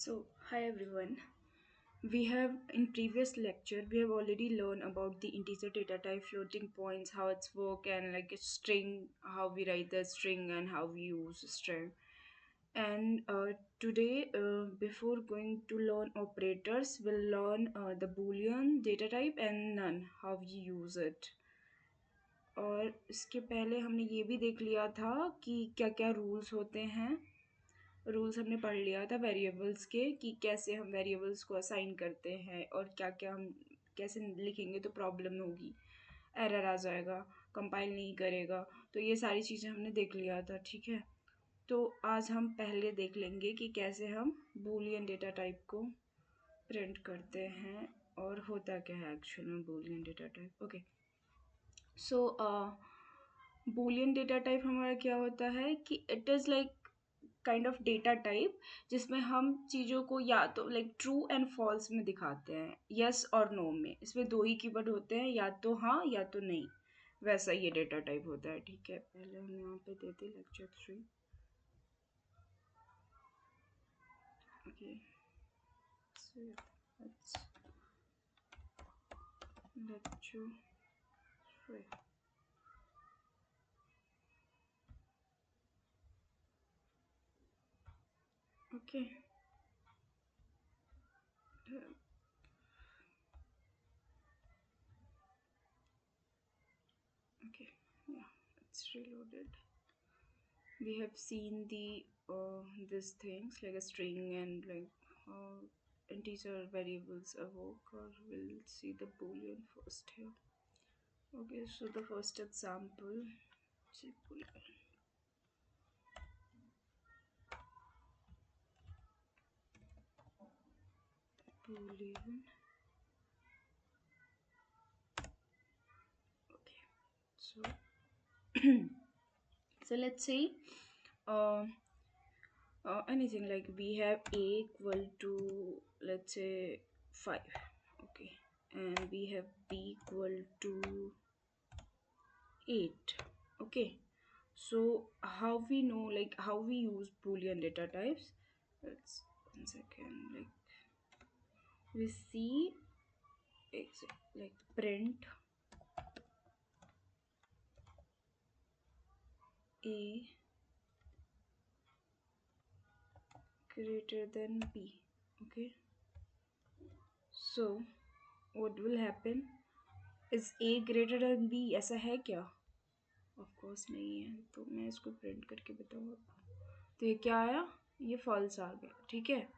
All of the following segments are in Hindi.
So, hi everyone. We have in previous lecture we have already learned about the integer data type, floating points, how it's work, and like a string, how we write the string and how we use string. And today, before going to learn operators, we'll learn the boolean data type and none, how we use it. और इसके पहले हमने ये भी देख लिया था कि क्या क्या रूल्स होते हैं। रूल्स हमने पढ़ लिया था वेरिएबल्स के कि कैसे हम वेरिएबल्स को असाइन करते हैं और क्या क्या हम कैसे लिखेंगे तो प्रॉब्लम होगी, एरर आ जाएगा, कंपाइल नहीं करेगा। तो ये सारी चीज़ें हमने देख लिया था, ठीक है। तो आज हम पहले देख लेंगे कि कैसे हम बूलियन डेटा टाइप को प्रिंट करते हैं और होता क्या है एक्चुअल में बूलियन डेटा टाइप। ओके, सो बूलियन डेटा टाइप हमारा क्या होता है कि it is like kind of data type जिसमें हम चीज़ों को या तो लाइक ट्रू एंड फॉल्स में दिखाते हैं, यस और नो में। इसमें दो ही कीवर्ड होते हैं, या तो हाँ या तो नहीं। वैसा ये डेटा टाइप होता है, ठीक है। पहले हम यहाँ पे देते lecture 3। Okay, so let's lecture 3। Okay, okay, yeah, it's reloaded. We have seen the these things like a string and like integer variables evoke, or we'll see the boolean first here. Okay, so the first example, say boolean. Okay, so so let's say uh, anything like we have a equal to, let's say, 5. Okay, and we have b equal to 8. Okay, so how we know, like how we use boolean data types? Let's 1 second. Like we see like print a greater than b. Okay, so what will happen is a greater than b, ऐसा है क्या? ऑफ कोर्स नहीं है, तो मैं इसको प्रिंट करके बताऊँ आपको। तो ये क्या आया? ये फॉल्स आ गया, ठीक है।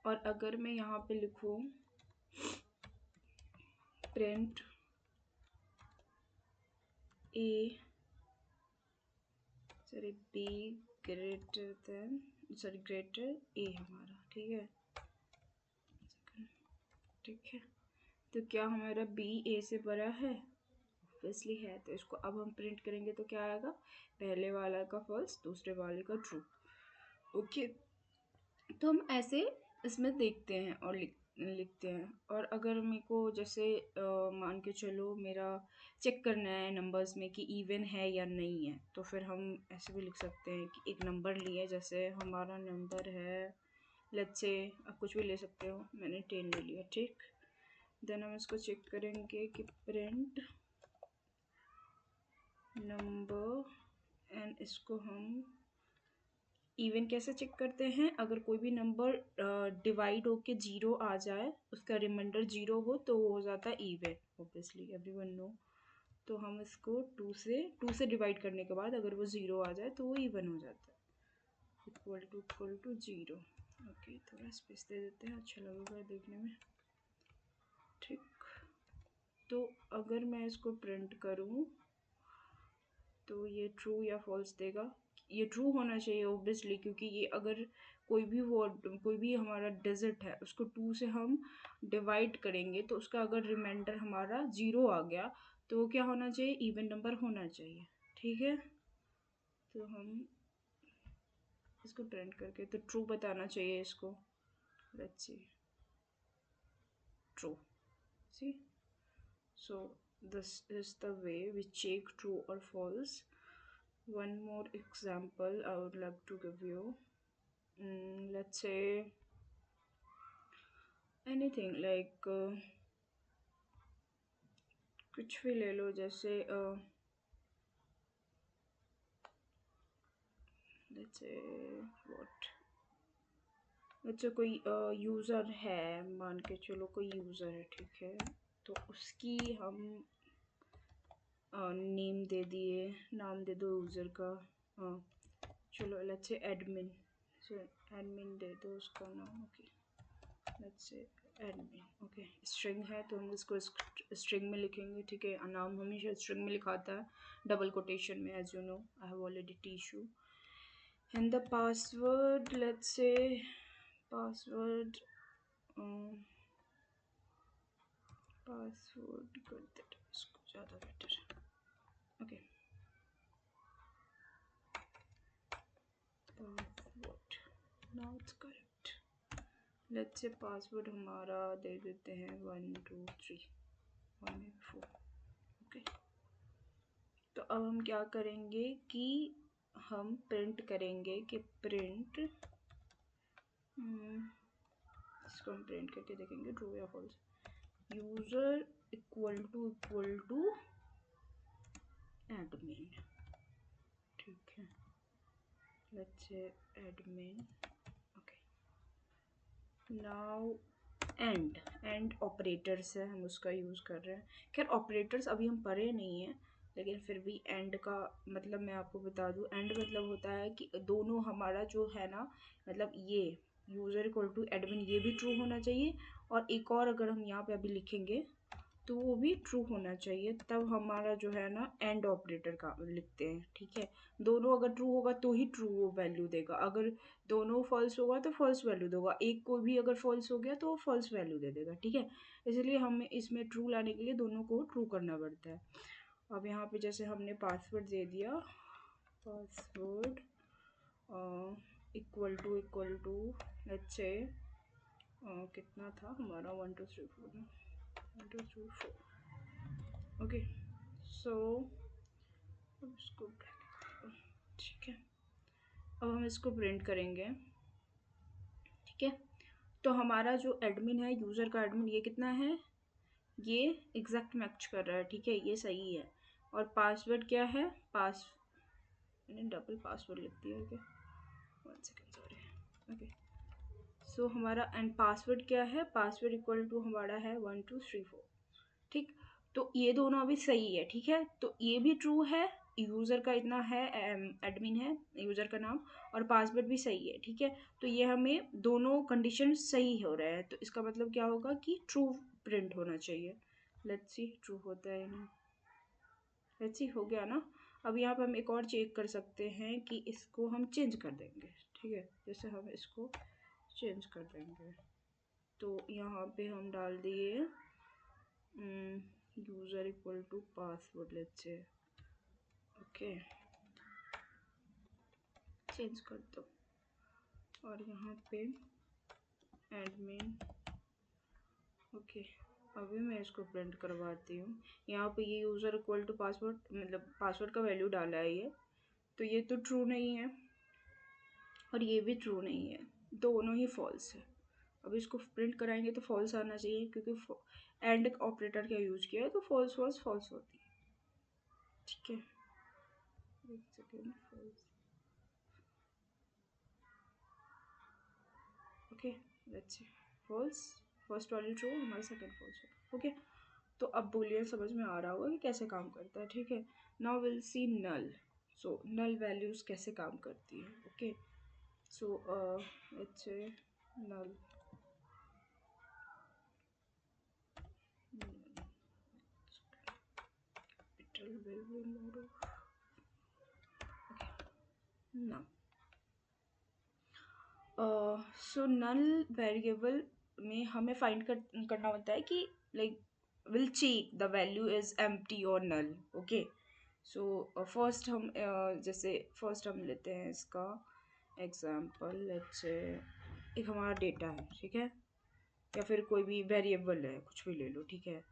और अगर मैं यहाँ पे लिखूँ print A B greater than greater A हमारा, ठीक है। ठीक है, तो क्या हमारा बी ए से बड़ा है? ऑब्वियसली है। तो इसको अब हम प्रिंट करेंगे तो क्या आएगा? पहले वाला का फॉल्स, दूसरे वाले का ट्रू। ओके, तो हम ऐसे इसमें देखते हैं और लिखते हैं। और अगर मेरे को जैसे मान के चलो मेरा चेक करना है नंबर्स में कि इवन है या नहीं है, तो फिर हम ऐसे भी लिख सकते हैं कि एक नंबर लिए, जैसे हमारा नंबर है, लेट्स से आप कुछ भी ले सकते हो, मैंने 10 ले लिया, ठीक। देन हम इसको चेक करेंगे कि प्रिंट नंबर, एंड इसको हम इवन कैसे चेक करते हैं? अगर कोई भी नंबर डिवाइड होके 0 आ जाए, उसका रिमाइंडर 0 हो, तो वो हो जाता है इवन, ऑब्वियसली एवरीवन नो। तो हम इसको 2 से डिवाइड करने के बाद अगर वो 0 आ जाए तो वो इवन हो जाता है, इक्वल टू 0। ओके, थोड़ा स्पेस दे देते हैं, अच्छा लगेगा देखने में, ठीक। तो अगर मैं इसको प्रिंट करूँ तो ये ट्रू या फॉल्स देगा। ये ट्रू होना चाहिए ऑब्वियसली, क्योंकि ये अगर कोई भी हमारा डिजिट है उसको 2 से हम डिवाइड करेंगे तो उसका अगर रिमाइंडर हमारा 0 आ गया तो वो क्या होना चाहिए? इवन नंबर होना चाहिए, ठीक है। तो हम इसको प्रिंट करके तो ट्रू बताना चाहिए इसको। Let's see, true. See, so this is the way we check true or false. One more example I would like to give you. Let's say anything like कुछ भी ले लो, जैसे लेट्स से व्हाट, अच्छा कोई यूज़र है, मान के चलो कोई यूज़र है, ठीक है, तो उसकी हम नेम दे दिए, नाम दे दो यूज़र का, हाँ चलो let's say admin, so admin दे दो उसका नाम, okay let's say admin, okay string है तो हम इसको स्ट्रिंग में लिखेंगे, ठीक है, नाम हमेशा स्ट्रिंग में लिखाता है डबल कोटेशन में, as you know I have already teach you, and the password let's say password password कर देते हैं इसको, ज़्यादा बेटर है, okay password, now it's correct, let's say password हमारा दे देते हैं 123 1 4, ओके। तो अब हम क्या करेंगे कि हम प्रिंट करेंगे कि प्रिंट, इसको हम प्रिंट करके देखेंगे ट्रू या false, user equal to admin, ठीक है, let's say admin, okay now and operators है, हम उसका यूज़ कर रहे हैं, खैर ऑपरेटर्स अभी हम पढ़े नहीं हैं, लेकिन फिर भी एंड का मतलब मैं आपको बता दूं, एंड मतलब होता है कि दोनों हमारा जो है ना, मतलब ये यूज़र इक्वल टू एडमिन ये भी ट्रू होना चाहिए, और एक और अगर हम यहाँ पे अभी लिखेंगे तो वो भी ट्रू होना चाहिए, तब हमारा जो है ना एंड ऑपरेटर का लिखते हैं, ठीक है, दोनों अगर ट्रू होगा तो ही ट्रू वो वैल्यू देगा, अगर दोनों फॉल्स होगा तो फॉल्स वैल्यू देगा, एक को भी अगर फॉल्स हो गया तो वो फॉल्स वैल्यू दे देगा, ठीक है, इसलिए हमें इसमें ट्रू लाने के लिए दोनों को ट्रू करना पड़ता है। अब यहाँ पे जैसे हमने पासवर्ड दे दिया, password equal to let's say कितना था हमारा 1 2 3 4 ओके, सो इसको ठीक है, अब हम इसको प्रिंट करेंगे, ठीक है, तो हमारा जो एडमिन है, यूज़र का एडमिन, ये कितना है, ये एग्जैक्ट मैच कर रहा है, ठीक है, ये सही है, और पासवर्ड क्या है, मैंने डबल पासवर्ड लिख दिया, okay 1 second sorry, okay so हमारा एंड पासवर्ड क्या है, पासवर्ड इक्वल टू हमारा है 1 2 3 4, ठीक, तो ये दोनों अभी सही है, ठीक है, तो ये भी ट्रू है, यूज़र का इतना है, एडमिन है यूज़र का नाम, और पासवर्ड भी सही है, ठीक है, तो ये हमें दोनों कंडीशन सही हो रहे हैं, तो इसका मतलब क्या होगा कि ट्रू प्रिंट होना चाहिए, लेट्स सी ट्रू होता है नहीं, लेट्स सी हो गया ना। अब यहाँ पे हम एक और चेक कर सकते हैं कि इसको हम चेंज कर देंगे, ठीक है, जैसे हम इसको चेंज कर देंगे, तो यहाँ पे हम डाल दिए user equal to password, let's say okay change कर दो, और यहाँ पे एडमिन, ओके अभी मैं इसको प्रिंट करवाती हूँ, यहाँ पे ये यूज़र इक्वल टू पासवर्ड मतलब पासवर्ड का वैल्यू डाला है ये, तो ये तो ट्रू नहीं है और ये भी ट्रू नहीं है, दोनों ही फॉल्स है, अब इसको प्रिंट कराएंगे तो फॉल्स आना चाहिए, क्योंकि एंड ऑपरेटर का यूज किया है, तो फॉल्स फॉल्स फॉल्स होती है, ठीक है, एक second, false, okay let's see false, first वाली ट्रू, हमारा सेकंड फॉल्स है, ओके, तो अब बूलियन समझ में आ रहा होगा कि कैसे काम करता है, ठीक है, now will see null, so null values कैसे काम करती है, ओके, सो लेट्स से नल now सो नल वेरिएबल में हमें फाइंड करना होता है कि like will check the value is empty और नल, ओके, सो फर्स्ट हम जैसे फर्स्ट हम लेते हैं इसका एग्जांपल, लेट्स से एक हमारा डेटा है, ठीक है, या फिर कोई भी वेरिएबल है, कुछ भी ले लो, ठीक है,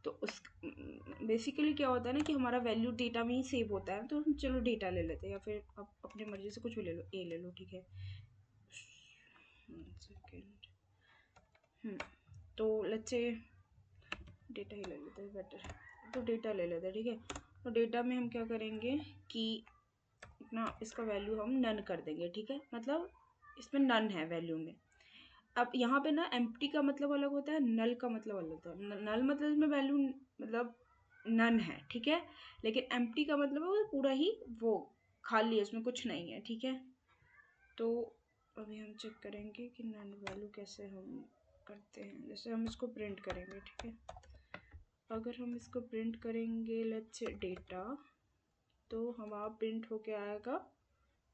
तो उस बेसिकली क्या होता है ना कि हमारा वैल्यू डेटा में ही सेव होता है, तो हम चलो डेटा ले लेते हैं, या फिर आप अपनी मर्जी से कुछ भी ले लो, ए ले लो, ठीक है, सेकेंड तो लेट्स से डेटा ही ले लेते हैं बेटर, तो डेटा ले लेते हैं, ठीक है। तो डेटा में हम क्या करेंगे कि इतना इसका वैल्यू हम नन कर देंगे, ठीक है, मतलब इसमें नन है वैल्यू में। अब यहाँ पे ना एम्प्टी का मतलब अलग होता है, नल का मतलब अलग होता है। नल मतलब इसमें वैल्यू मतलब नन है, ठीक है, लेकिन एम्प्टी का मतलब है वो पूरा ही वो खाली है, उसमें कुछ नहीं है, ठीक है। तो अभी हम चेक करेंगे कि नन वैल्यू कैसे हम करते हैं। जैसे हम इसको प्रिंट करेंगे, ठीक है, अगर हम इसको प्रिंट करेंगे लेट्स से डेटा, तो हमारा प्रिंट होके आएगा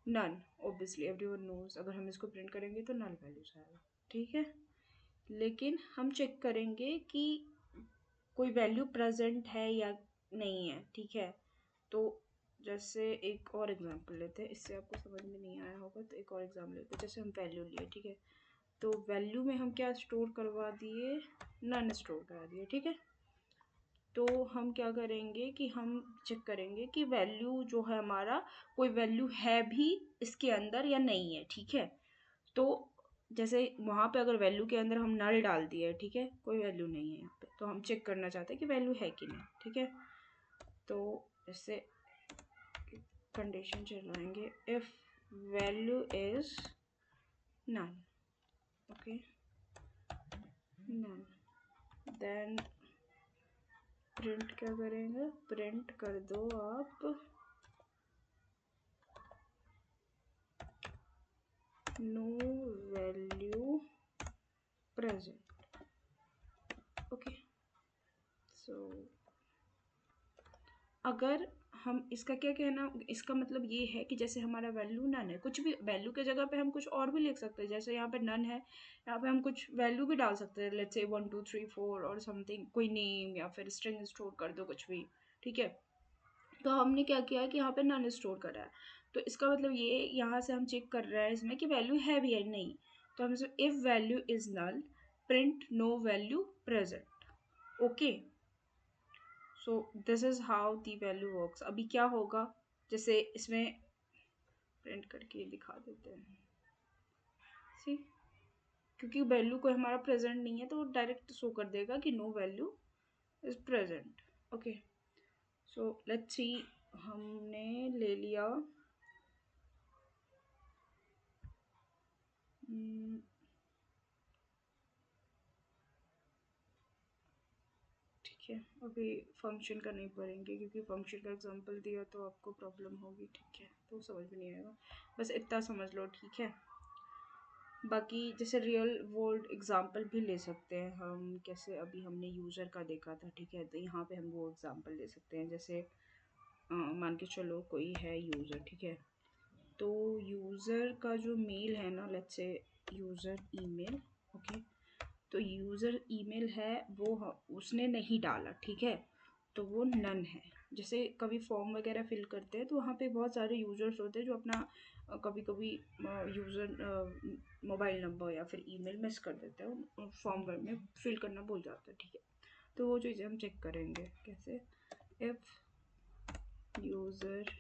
नन। ऑब्वियसली एवरीवन नोज अगर हम इसको प्रिंट करेंगे तो नल वैल्यूज आएगा, ठीक है। लेकिन हम चेक करेंगे कि कोई वैल्यू प्रेजेंट है या नहीं है, ठीक है। तो जैसे एक और एग्जांपल लेते हैं, इससे आपको समझ में नहीं आया होगा तो एक और एग्जांपल लेते हैं। जैसे हम वैल्यू लिए, ठीक है, तो वैल्यू में हम क्या स्टोर करवा दिए, नन स्टोर करा दिए, ठीक है। तो हम क्या करेंगे कि हम चेक करेंगे कि वैल्यू जो है हमारा, कोई वैल्यू है भी इसके अंदर या नहीं है, ठीक है। तो जैसे वहाँ पे अगर वैल्यू के अंदर हम नल डाल दिए, ठीक है, कोई वैल्यू नहीं है यहाँ पे, तो हम चेक करना चाहते हैं कि वैल्यू है कि नहीं, ठीक है। तो इससे कंडीशन चलाएंगे, if value is none, okay, none, then print क्या करेंगे, प्रिंट कर दो आप no value present, okay. So अगर हम इसका क्या कहना, इसका मतलब ये है कि जैसे हमारा वैल्यू नन है, कुछ भी वैल्यू के जगह पे हम कुछ और भी लिख सकते हैं। जैसे यहाँ पे नन है, यहाँ पे हम कुछ वैल्यू भी डाल सकते हैं, लेट्स से 1 2 3 4 और समथिंग, कोई नेम या फिर स्ट्रिंग स्टोर कर दो, कुछ भी, ठीक है। तो हमने क्या किया है कि यहाँ पे नन स्टोर करा है, तो इसका मतलब ये यहाँ से हम चेक कर रहे हैं इसमें कि वैल्यू है भी या नहीं। तो हम if value is null print no value present, okay. So this is how the value works. अभी क्या होगा, जैसे इसमें प्रिंट करके दिखा देते हैं, सी, क्योंकि वैल्यू कोई हमारा प्रेजेंट नहीं है तो वो डायरेक्ट शो कर देगा कि no value is present, okay. So let's see, हमने ले लिया ठीक है। अभी फंक्शन का नहीं पढ़ेंगे क्योंकि फंक्शन का एग्जांपल दिया तो आपको प्रॉब्लम होगी, ठीक है, तो समझ में नहीं आएगा, बस इतना समझ लो, ठीक है। बाकी जैसे रियल वर्ल्ड एग्जांपल भी ले सकते हैं हम, कैसे अभी हमने यूज़र का देखा था, ठीक है, तो यहाँ पे हम वो एग्जांपल ले सकते हैं। जैसे मान के चलो कोई है यूज़र, ठीक है, तो यूज़र का जो मेल है ना, let's say user email, okay, तो यूज़र ईमेल है वो उसने नहीं डाला, ठीक है, तो वो नन है। जैसे कभी फॉर्म वगैरह फिल करते हैं तो वहाँ पे बहुत सारे यूज़र्स होते हैं जो अपना कभी कभी यूज़र मोबाइल नंबर या फिर ईमेल मिस कर देते हैं, फॉर्म में फिल करना भूल जाते हैं, ठीक है। तो वो चीज़ें हम चेक करेंगे कैसे, if user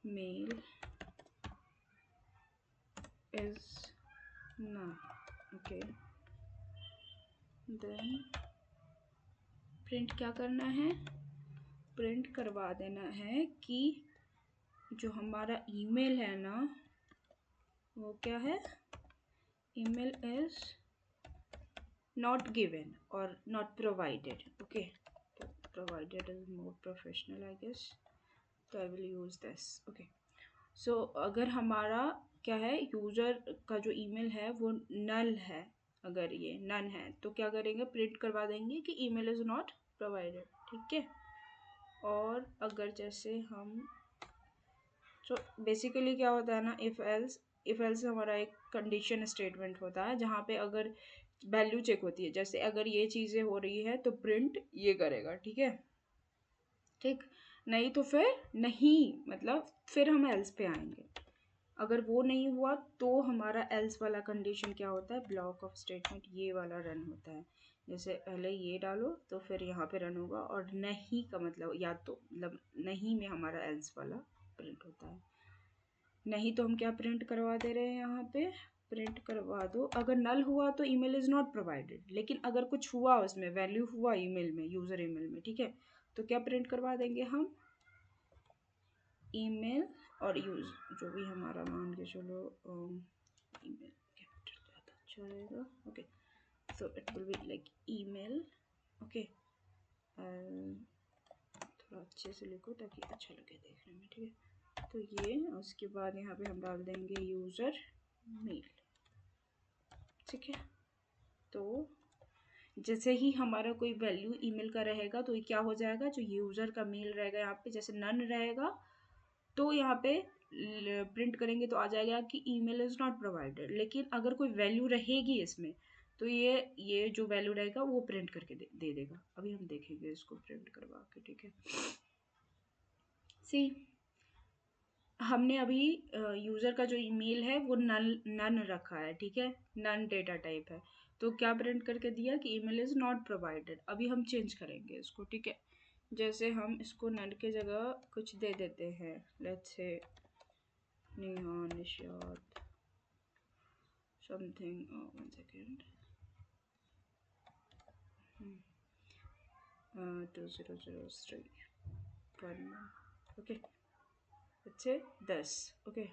mail is none, okay, then print क्या करना है, प्रिंट करवा देना है कि जो हमारा ईमेल है ना वो क्या है, ईमेल इज नॉट गिवन और नॉट प्रोवाइडेड, ओके। तो provided is more professional I guess, तो I will use this, okay. So अगर हमारा क्या है, यूज़र का जो ईमेल है वो नल है, अगर ये नन है तो क्या करेंगे, प्रिंट करवा देंगे कि ईमेल इज़ नॉट प्रोवाइडेड, ठीक है। और अगर जैसे हम, तो बेसिकली क्या होता है ना, इफ़ एल्स हमारा एक कंडीशन स्टेटमेंट होता है जहाँ पे अगर वैल्यू चेक होती है, जैसे अगर ये चीज़ें हो रही है तो प्रिंट ये करेगा, ठीक है, ठीक, नहीं तो फिर नहीं, मतलब फिर हम एल्स पे आएंगे। अगर वो नहीं हुआ तो हमारा एल्स वाला कंडीशन क्या होता है, ब्लॉक ऑफ स्टेटमेंट ये वाला रन होता है। जैसे पहले ये डालो तो फिर यहाँ पे रन होगा, और नहीं का मतलब या तो मतलब नहीं में हमारा एल्स वाला प्रिंट होता है। नहीं तो हम क्या प्रिंट करवा दे रहे हैं यहाँ पे, प्रिंट करवा दो। अगर नल हुआ तो ईमेल इज़ नॉट प्रोवाइडेड, लेकिन अगर कुछ हुआ उसमें वैल्यू हुआ ईमेल में, यूज़र ईमेल में, ठीक है, तो क्या प्रिंट करवा देंगे हम, ईमेल और यूज जो भी हमारा मान के चलो ईमेल कैपिटल ज़्यादा अच्छा रहेगा। Okay, so it will be like email. Okay, थोड़ा अच्छे से लिखो ताकि अच्छा लगे देखने में, ठीक है। तो ये उसके बाद यहाँ पे हम डाल देंगे यूज़र मेल, ठीक है। तो जैसे ही हमारा कोई वैल्यू ईमेल का रहेगा तो ये क्या हो जाएगा, जो यूज़र का मेल रहेगा यहाँ पे जैसे नन रहेगा, तो यहाँ पे प्रिंट करेंगे तो आ जाएगा कि ईमेल इज़ नॉट प्रोवाइडेड। लेकिन अगर कोई वैल्यू रहेगी इसमें तो ये जो वैल्यू रहेगा वो प्रिंट करके दे देगा। अभी हम देखेंगे इसको प्रिंट करवा के, ठीक है। सी, हमने अभी यूज़र का जो ईमेल है वो नन रखा है, ठीक है, नन डेटा टाइप है। तो क्या प्रिंट करके दिया कि ईमेल इज़ नॉट प्रोवाइडेड। अभी हम चेंज करेंगे इसको, ठीक है। जैसे हम इसको नन के जगह कुछ दे देते हैं, let's say Neha Nishat something, one second, 2003 okay, अच्छे 10। ओके,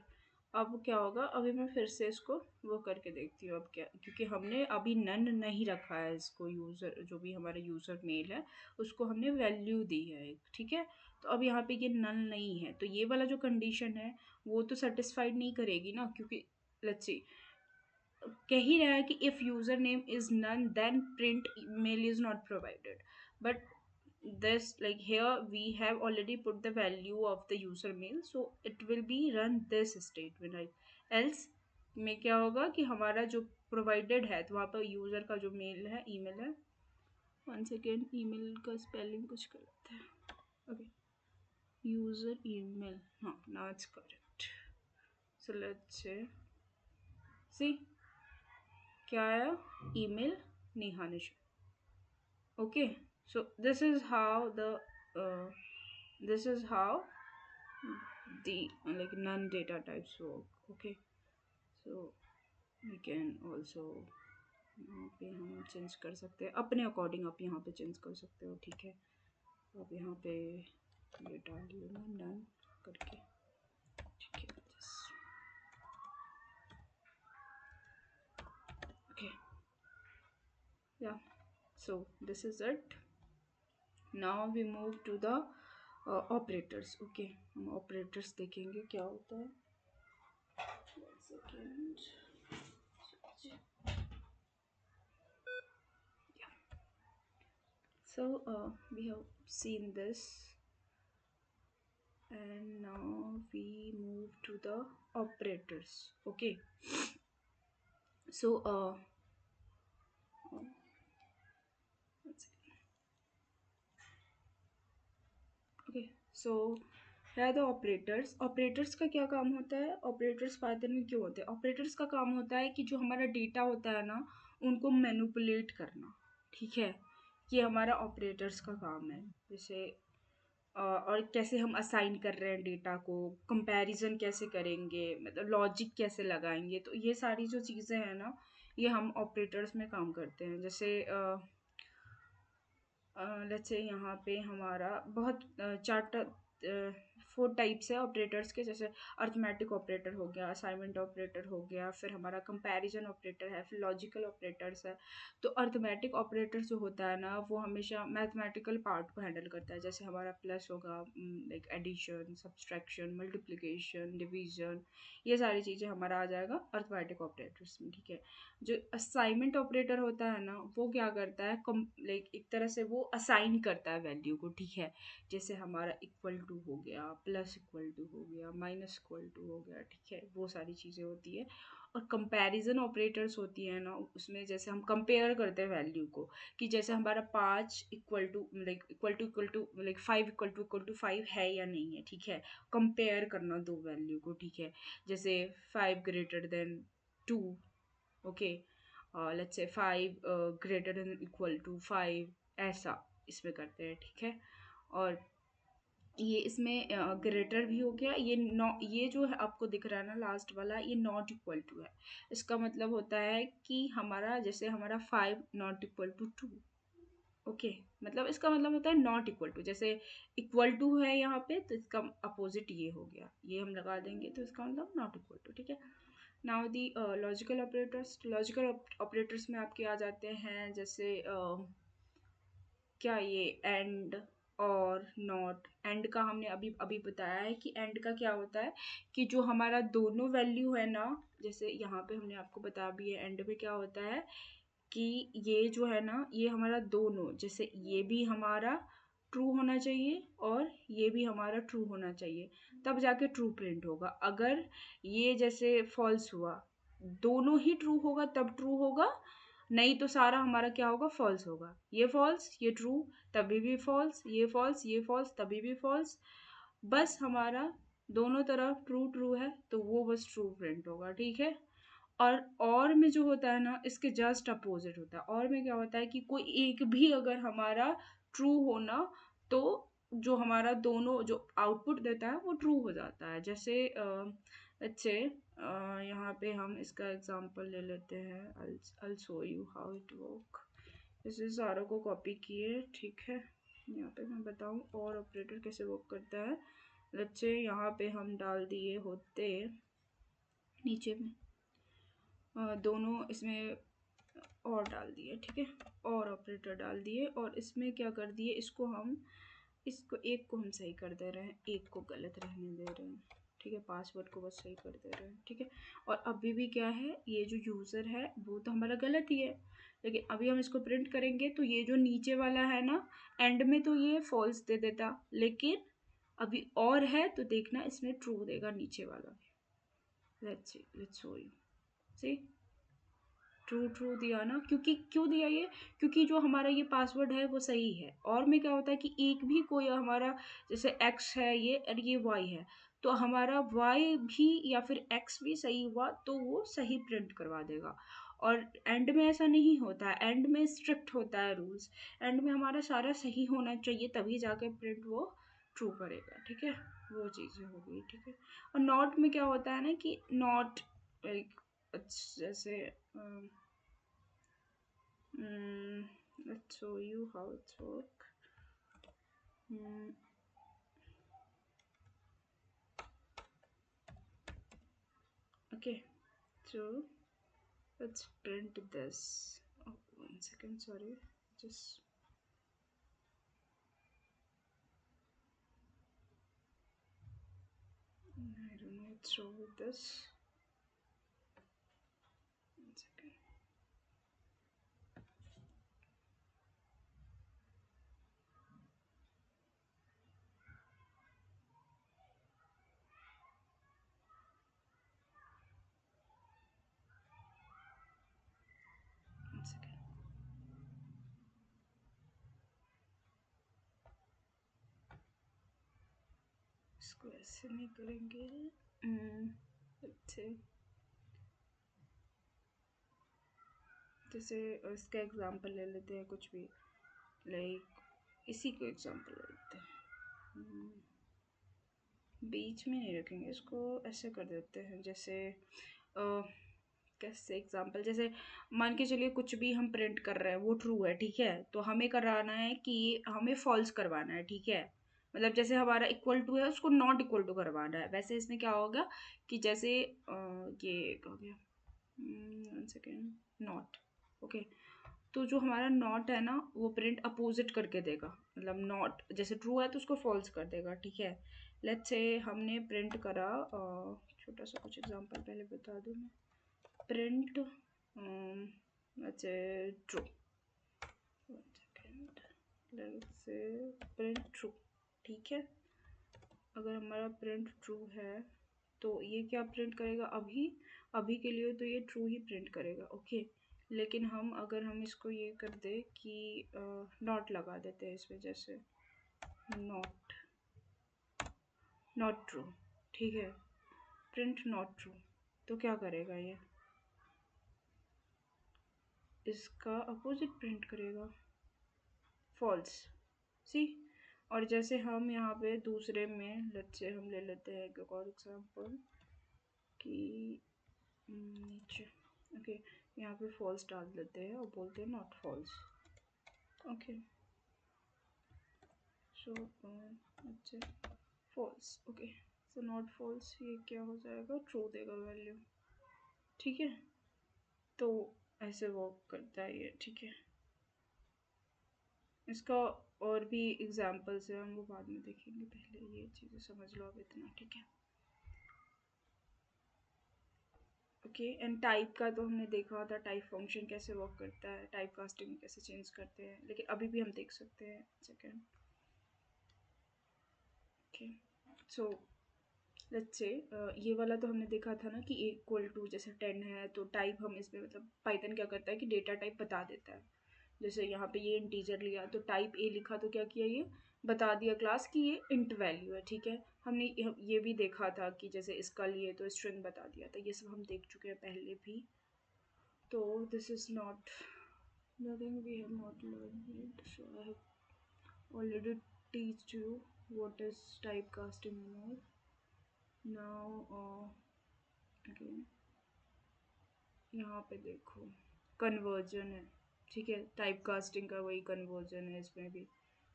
अब क्या होगा, अभी मैं फिर से इसको वो करके देखती हूँ अब क्या, क्योंकि हमने अभी नन नहीं रखा है इसको, यूज़र जो भी हमारा यूज़र मेल है उसको हमने वैल्यू दी है एक, ठीक है। तो अब यहाँ पे ये नन नहीं है, तो ये वाला जो कंडीशन है वो तो सेटिस्फाइड नहीं करेगी ना, क्योंकि लेट्स सी कह ही रहा है कि if user name is none then print mail is not provided. But this like here we have already put the value of the user mail, so it will be run this statement, right? else में क्या होगा कि हमारा जो प्रोवाइडेड है तो वहाँ पर यूज़र का जो मेल है, ईमेल है, वन सेकेंड, ईमेल का स्पेलिंग कुछ गलत है। ओके, यूज़र ईमेल, हाँ, now it's correct. So let's say see क्या आया, email Neha Nisha. Okay, so this is how the like non data types work। okay, so we can also यहाँ पे हम चेंज कर सकते हैं अपने अकॉर्डिंग, आप यहाँ पे चेंज कर सकते हो, ठीक है। अब यहाँ पे ये डाल दिया मैं डन करके, ठीक है, okay, yeah so this is it. Now we move to the operators. Okay, हम ऑपरेटर्स देखेंगे क्या होता है। One second. Yeah. So we have seen this, and now we move to the operators. Okay. So let's see. Okay. So है द ऑपरेटर्स। ऑपरेटर्स का क्या काम होता है, ऑपरेटर्स पाइथन में क्यों होते हैं? ऑपरेटर्स का काम होता है कि जो हमारा डेटा होता है ना उनको मैनिपुलेट करना, ठीक है। ये हमारा ऑपरेटर्स का काम है। जैसे और कैसे हम असाइन कर रहे हैं डेटा को, कंपैरिजन कैसे करेंगे, मतलब लॉजिक कैसे लगाएंगे, तो ये सारी जो चीज़ें हैं ना ये हम ऑपरेटर्स में काम करते हैं। जैसे लेट्स से यहाँ पे हमारा बहुत चार 4 टाइप्स है ऑपरेटर्स के, जैसे अर्थमेटिक ऑपरेटर हो गया, असाइनमेंट ऑपरेटर हो गया, फिर हमारा कंपैरिजन ऑपरेटर है, फिर लॉजिकल ऑपरेटर्स है। तो अर्थमेटिक ऑपरेटर जो होता है ना वो हमेशा मैथमेटिकल पार्ट को हैंडल करता है, जैसे हमारा प्लस होगा, like addition, subtraction, multiplication, division, ये सारी चीज़ें हमारा आ जाएगा अर्थमेटिक ऑपरेटर्स में, ठीक है। जो असाइनमेंट ऑपरेटर होता है ना वो क्या करता है, कम लाइक एक तरह से वो असाइन करता है वैल्यू को, ठीक है। जैसे हमारा इक्वल टू हो गया, प्लस इक्वल टू हो गया, माइनस इक्वल टू हो गया, ठीक है, वो सारी चीज़ें होती है। और कंपैरिजन ऑपरेटर्स होती है ना, उसमें जैसे हम कंपेयर करते हैं वैल्यू को, कि जैसे हमारा 5 equal to like equal to like 5 equal to 5 है या नहीं है, ठीक है। कंपेयर करना दो वैल्यू को, ठीक है। जैसे 5 greater than 2, okay, let's say 5 greater than equal to 5, ऐसा इसमें करते हैं, ठीक है। और ये इसमें ग्रेटर भी हो गया, ये नॉ ये जो है आपको दिख रहा है ना लास्ट वाला, ये नॉट इक्वल टू है। इसका मतलब होता है कि हमारा जैसे हमारा 5 नॉट इक्वल टू 2। ओके, मतलब इसका मतलब होता है नॉट इक्वल टू, जैसे इक्वल टू है यहाँ पे तो इसका अपोजिट ये हो गया, ये हम लगा देंगे तो इसका मतलब नॉट इक्वल टू। ठीक है, now the logical operators. Logical operators में आपके आ जाते हैं जैसे क्या ये एंड और नॉट। एंड का हमने अभी अभी बताया है कि एंड का क्या होता है कि जो हमारा दोनों वैल्यू है ना, जैसे यहाँ पे हमने आपको बताया भी है एंड में क्या होता है कि ये जो है ना ये हमारा दोनों, जैसे ये भी हमारा ट्रू होना चाहिए और ये भी हमारा ट्रू होना चाहिए, तब जाके ट्रू प्रिंट होगा। अगर ये जैसे फॉल्स हुआ, दोनों ही ट्रू होगा तब ट्रू होगा, नहीं तो सारा हमारा क्या होगा, फॉल्स होगा। ये फॉल्स ये ट्रू तभी भी फॉल्स, ये फॉल्स ये फॉल्स तभी भी फॉल्स। बस हमारा दोनों तरफ ट्रू ट्रू है तो वो बस ट्रू प्रिंट होगा। ठीक है, और में जो होता है ना इसके जस्ट अपोजिट होता है। और में क्या होता है कि कोई एक भी अगर हमारा ट्रू होना तो जो हमारा दोनों जो आउटपुट देता है वो ट्रू हो जाता है। जैसे अच्छे यहाँ पे हम इसका एग्जांपल ले लेते हैं। I'll show you how it work। इसे सारों को कॉपी किए, ठीक है, यहाँ पे मैं बताऊँ और ऑपरेटर कैसे वर्क करता है। अच्छे यहाँ पे हम डाल दिए होते नीचे में दोनों इसमें और डाल दिए, ठीक है, और ऑपरेटर डाल दिए और इसमें क्या कर दिए, इसको हम इसको एक को हम सही कर दे रहे हैं, एक को गलत रहने दे रहे हैं। ठीक है, पासवर्ड को बस सही कर दे रहे हैं। ठीक है, और अभी भी क्या है, ये जो यूज़र है वो तो हमारा गलत ही है, लेकिन अभी हम इसको प्रिंट करेंगे तो ये जो नीचे वाला है ना, एंड में तो ये फॉल्स दे देता, लेकिन अभी और है तो देखना इसमें ट्रू देगा नीचे वाला भी। Let's see, let's show you. See, true true दिया ना, क्योंकि क्यों दिया ये, क्योंकि जो हमारा ये पासवर्ड है वो सही है। और में क्या होता है कि एक भी कोई हमारा जैसे एक्स है ये और ये वाई है, तो हमारा वाई भी या फिर एक्स भी सही हुआ तो वो सही प्रिंट करवा देगा। और एंड में ऐसा नहीं होता है, एंड में स्ट्रिक्ट होता है रूल्स, एंड में हमारा सारा सही होना चाहिए तभी जाके प्रिंट वो ट्रू करेगा। ठीक है, वो चीज़ें हो गई। ठीक है, और नॉट में क्या होता है ना कि नॉट लाइक जैसे let's show you how it's work. mm, okay, so let's print this. Oh, 1 second, sorry, just I don't know what's wrong with this. 1 second. One second. इसको ऐसे नहीं करेंगे। अच्छे, जैसे इसका एग्जांपल ले लेते हैं कुछ भी, लाइक इसी को एग्जांपल ले लेते हैं। बीच में नहीं रखेंगे इसको, ऐसे कर देते हैं जैसे कैसे एग्जांपल, जैसे मान के चलिए कुछ भी हम प्रिंट कर रहे हैं वो ट्रू है, ठीक है, तो हमें कराना है कि हमें फॉल्स करवाना है। ठीक है, मतलब जैसे हमारा इक्वल टू है उसको नॉट इक्वल टू करवाना है। वैसे इसमें क्या होगा कि जैसे ये हो गया, 1 सेकेंड, नॉट। ओके, तो जो हमारा नॉट है ना वो प्रिंट अपोजिट करके देगा, मतलब नॉट जैसे ट्रू है तो उसको फॉल्स कर देगा। ठीक है, लेट्स से हमने प्रिंट करा, छोटा सा कुछ एग्जांपल पहले बता दूँ मैं। Print let's say true, 1 second, let's say print true। ठीक है, अगर हमारा प्रिंट ट्रू है तो ये क्या प्रिंट करेगा, अभी अभी के लिए तो ये ट्रू ही प्रिंट करेगा। ओके, लेकिन हम इसको ये कर दे कि नॉट लगा देते हैं इसमें, जैसे नॉट नॉट ट्रू। ठीक है, प्रिंट नॉट ट्रू, तो क्या करेगा ये, इसका अपोजिट प्रिंट करेगा, फॉल्स। सी, और जैसे हम यहाँ पे दूसरे में लेट्स से हम ले लेते हैं एक और एग्जांपल कि नीचे ओके यहाँ पे फॉल्स डाल देते हैं और बोलते हैं नॉट फॉल्स। ओके सो अच्छा false. Okay so not false ये क्या हो जाएगा, ट्रू देगा वैल्यू। ठीक है, तो ऐसे वर्क करता है ये। ठीक है, इसका और भी एग्जाम्पल्स है, हम वो बाद में देखेंगे, पहले ये चीज़ें समझ लो अब इतना। ठीक है, ओके एंड टाइप का तो हमने देखा था, टाइप फंक्शन कैसे वर्क करता है, टाइप कास्टिंग कैसे चेंज करते हैं, लेकिन अभी भी हम देख सकते हैं। सेकेंड ओके सो लेट्स से ये वाला तो हमने देखा था ना कि इक्वल टू जैसे 10 है तो टाइप हम इसमें मतलब पाइथन क्या करता है कि डेटा टाइप बता देता है। जैसे यहाँ पे ये इंटीजर लिया तो टाइप ए लिखा तो क्या किया, ये बता दिया क्लास कि ये इंट वैल्यू है। ठीक है, हमने ये भी देखा था कि जैसे इसका लिए तो स्ट्रिंग बता दिया था, ये सब हम देख चुके हैं पहले भी। तो this is not nothing we have not learned yet, so I have already teach you what is typecasting more. Now again यहाँ पे देखो कन्वर्जन है। ठीक है, टाइप कास्टिंग का वही कन्वर्जन है इसमें भी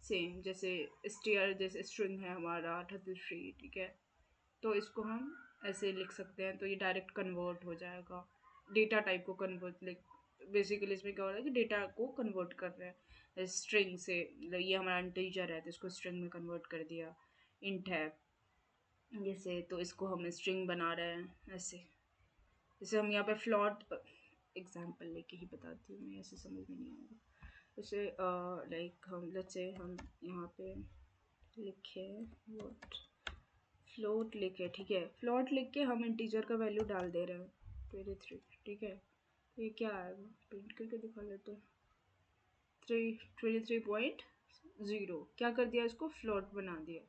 सेम, जैसे स्टीयर जैसे स्ट्रिंग है हमारा 33। ठीक है, तो इसको हम ऐसे लिख सकते हैं, तो ये डायरेक्ट कन्वर्ट हो जाएगा डेटा टाइप को कन्वर्ट। लाइक बेसिकली इसमें क्या हो रहा है कि डेटा को कन्वर्ट कर रहे हैं स्ट्रिंग से। ये हमारा इंटीजर है तो इसको स्ट्रिंग में कन्वर्ट कर दिया, इंट है जैसे, तो इसको हम स्ट्रिंग बना रहे हैं ऐसे। जैसे हम यहाँ पे फ्लॉट एग्जांपल लेके ही बताती हूँ मैं, ऐसे समझ में नहीं आएगा। जैसे लाइक हम लेट्स से हम यहाँ पे लिखे वॉट फ्लोट लिखे। ठीक है, फ्लोट लिख के हम इंटीजर का वैल्यू डाल दे रहे हैं 23। ठीक है, तो ये क्या आएगा, प्रिंट करके दिखा लेते हैं। 23.0 क्या कर दिया, इसको फ्लोट बना दिया।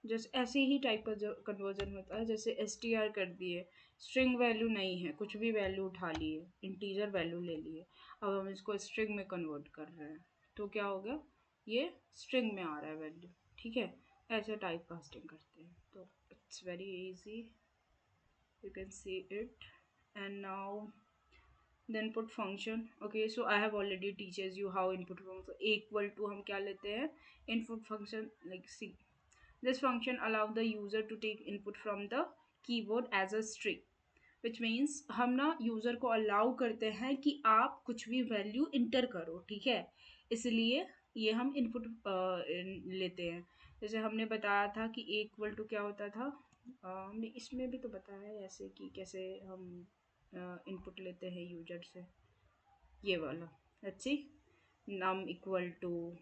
जस्ट ऐसे ही टाइप का जो कन्वर्जन होता है, जैसे str कर दिए, स्ट्रिंग वैल्यू नहीं है, कुछ भी वैल्यू उठा लिए, इंटीजर वैल्यू ले लिए, अब हम इसको स्ट्रिंग में कन्वर्ट कर रहे हैं, तो क्या हो गया, ये स्ट्रिंग में आ रहा है वैल्यू। ठीक है, ऐसे टाइप कास्टिंग करते हैं, तो it's very easy, you can see it. And now the input function. Okay, so I have already teaches you how input function equal to हम क्या लेते हैं, input function like see this function allow the user to take input from the keyboard as a string, which means हम ना यूज़र को अलाउ करते हैं कि आप कुछ भी वैल्यू इंटर करो। ठीक है, इसलिए ये हम इनपुट लेते हैं। जैसे हमने बताया था कि ए इक्वल टू क्या होता था, हमने इसमें भी तो बताया है ऐसे कि कैसे हम इनपुट लेते हैं यूजर से, ये वाला let's see num equal to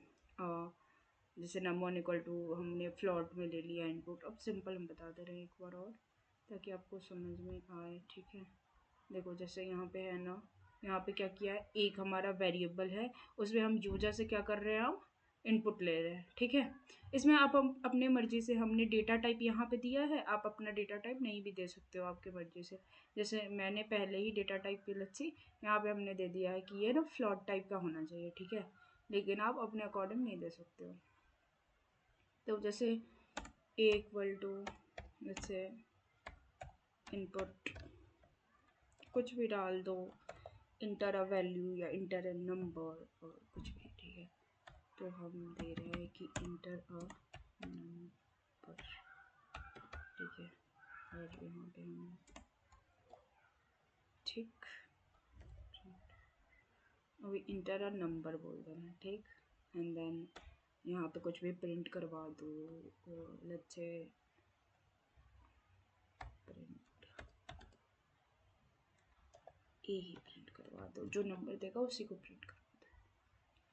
जैसे नम वन इक्वल टू हमने फ्लोट में ले लिया इनपुट। अब सिंपल हम बता दे रहे हैं एक बार और ताकि आपको समझ में आए। ठीक है, देखो जैसे यहाँ पे है ना, यहाँ पे क्या किया है, एक हमारा वेरिएबल है, उसमें हम यूजर से क्या कर रहे हैं, हम इनपुट ले रहे हैं। ठीक है, इसमें आप अपने मर्जी से, हमने डेटा टाइप यहाँ पे दिया है, आप अपना डेटा टाइप नहीं भी दे सकते हो आपके मर्जी से। जैसे मैंने पहले ही डेटा टाइप की लच्छी यहाँ पे हमने दे दिया है कि ये ना फ्लॉट टाइप का होना चाहिए। ठीक है, लेकिन आप अपने अकॉर्डिंग नहीं दे सकते हो। तो जैसे ए इक्वल टू जैसे इनपुट कुछ भी डाल दो, इंटर अ वैल्यू या इंटर अ नंबर और कुछ भी। ठीक है, तो हम दे रहे हैं कि इंटर अ नंबर। ठीक है, और यहाँ पे हम ठीक अभी इंटर अ नंबर बोल रहे हैं। ठीक, एंड देन यहाँ पे कुछ भी प्रिंट करवा दो, let's say print A he print करवा दो, जो नंबर देगा उसी को प्रिंट करवा दो।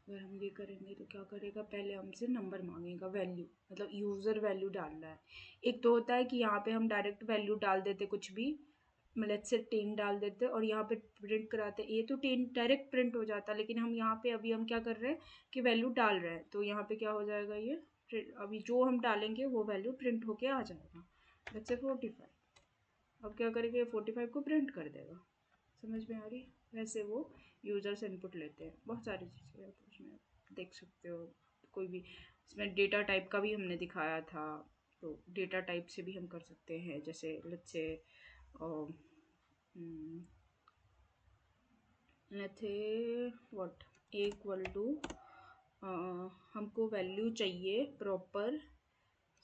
अगर हम ये करेंगे तो क्या करेगा, पहले हमसे नंबर मांगेगा, वैल्यू मतलब यूज़र वैल्यू डाल रहा है। एक तो होता है कि यहाँ पे हम डायरेक्ट वैल्यू डाल देते कुछ भी, लेट्स से 10 डाल देते और यहाँ पे प्रिंट कराते, ये तो 10 डायरेक्ट प्रिंट हो जाता, लेकिन हम यहाँ पे अभी हम क्या कर रहे हैं कि वैल्यू डाल रहे हैं, तो यहाँ पे क्या हो जाएगा, ये अभी जो हम डालेंगे वो वैल्यू प्रिंट होके आ जाएगा। लेट्स से 45, अब क्या करेंगे, 45 को प्रिंट कर देगा। समझ में आ रही, वैसे वो यूज़र से इनपुट लेते हैं, बहुत सारी चीज़ें हैं तो उसमें देख सकते हो, कोई भी इसमें डेटा टाइप का भी हमने दिखाया था, तो डेटा टाइप से भी हम कर सकते हैं। जैसे let's say let's say what equal to, हमको वैल्यू चाहिए प्रॉपर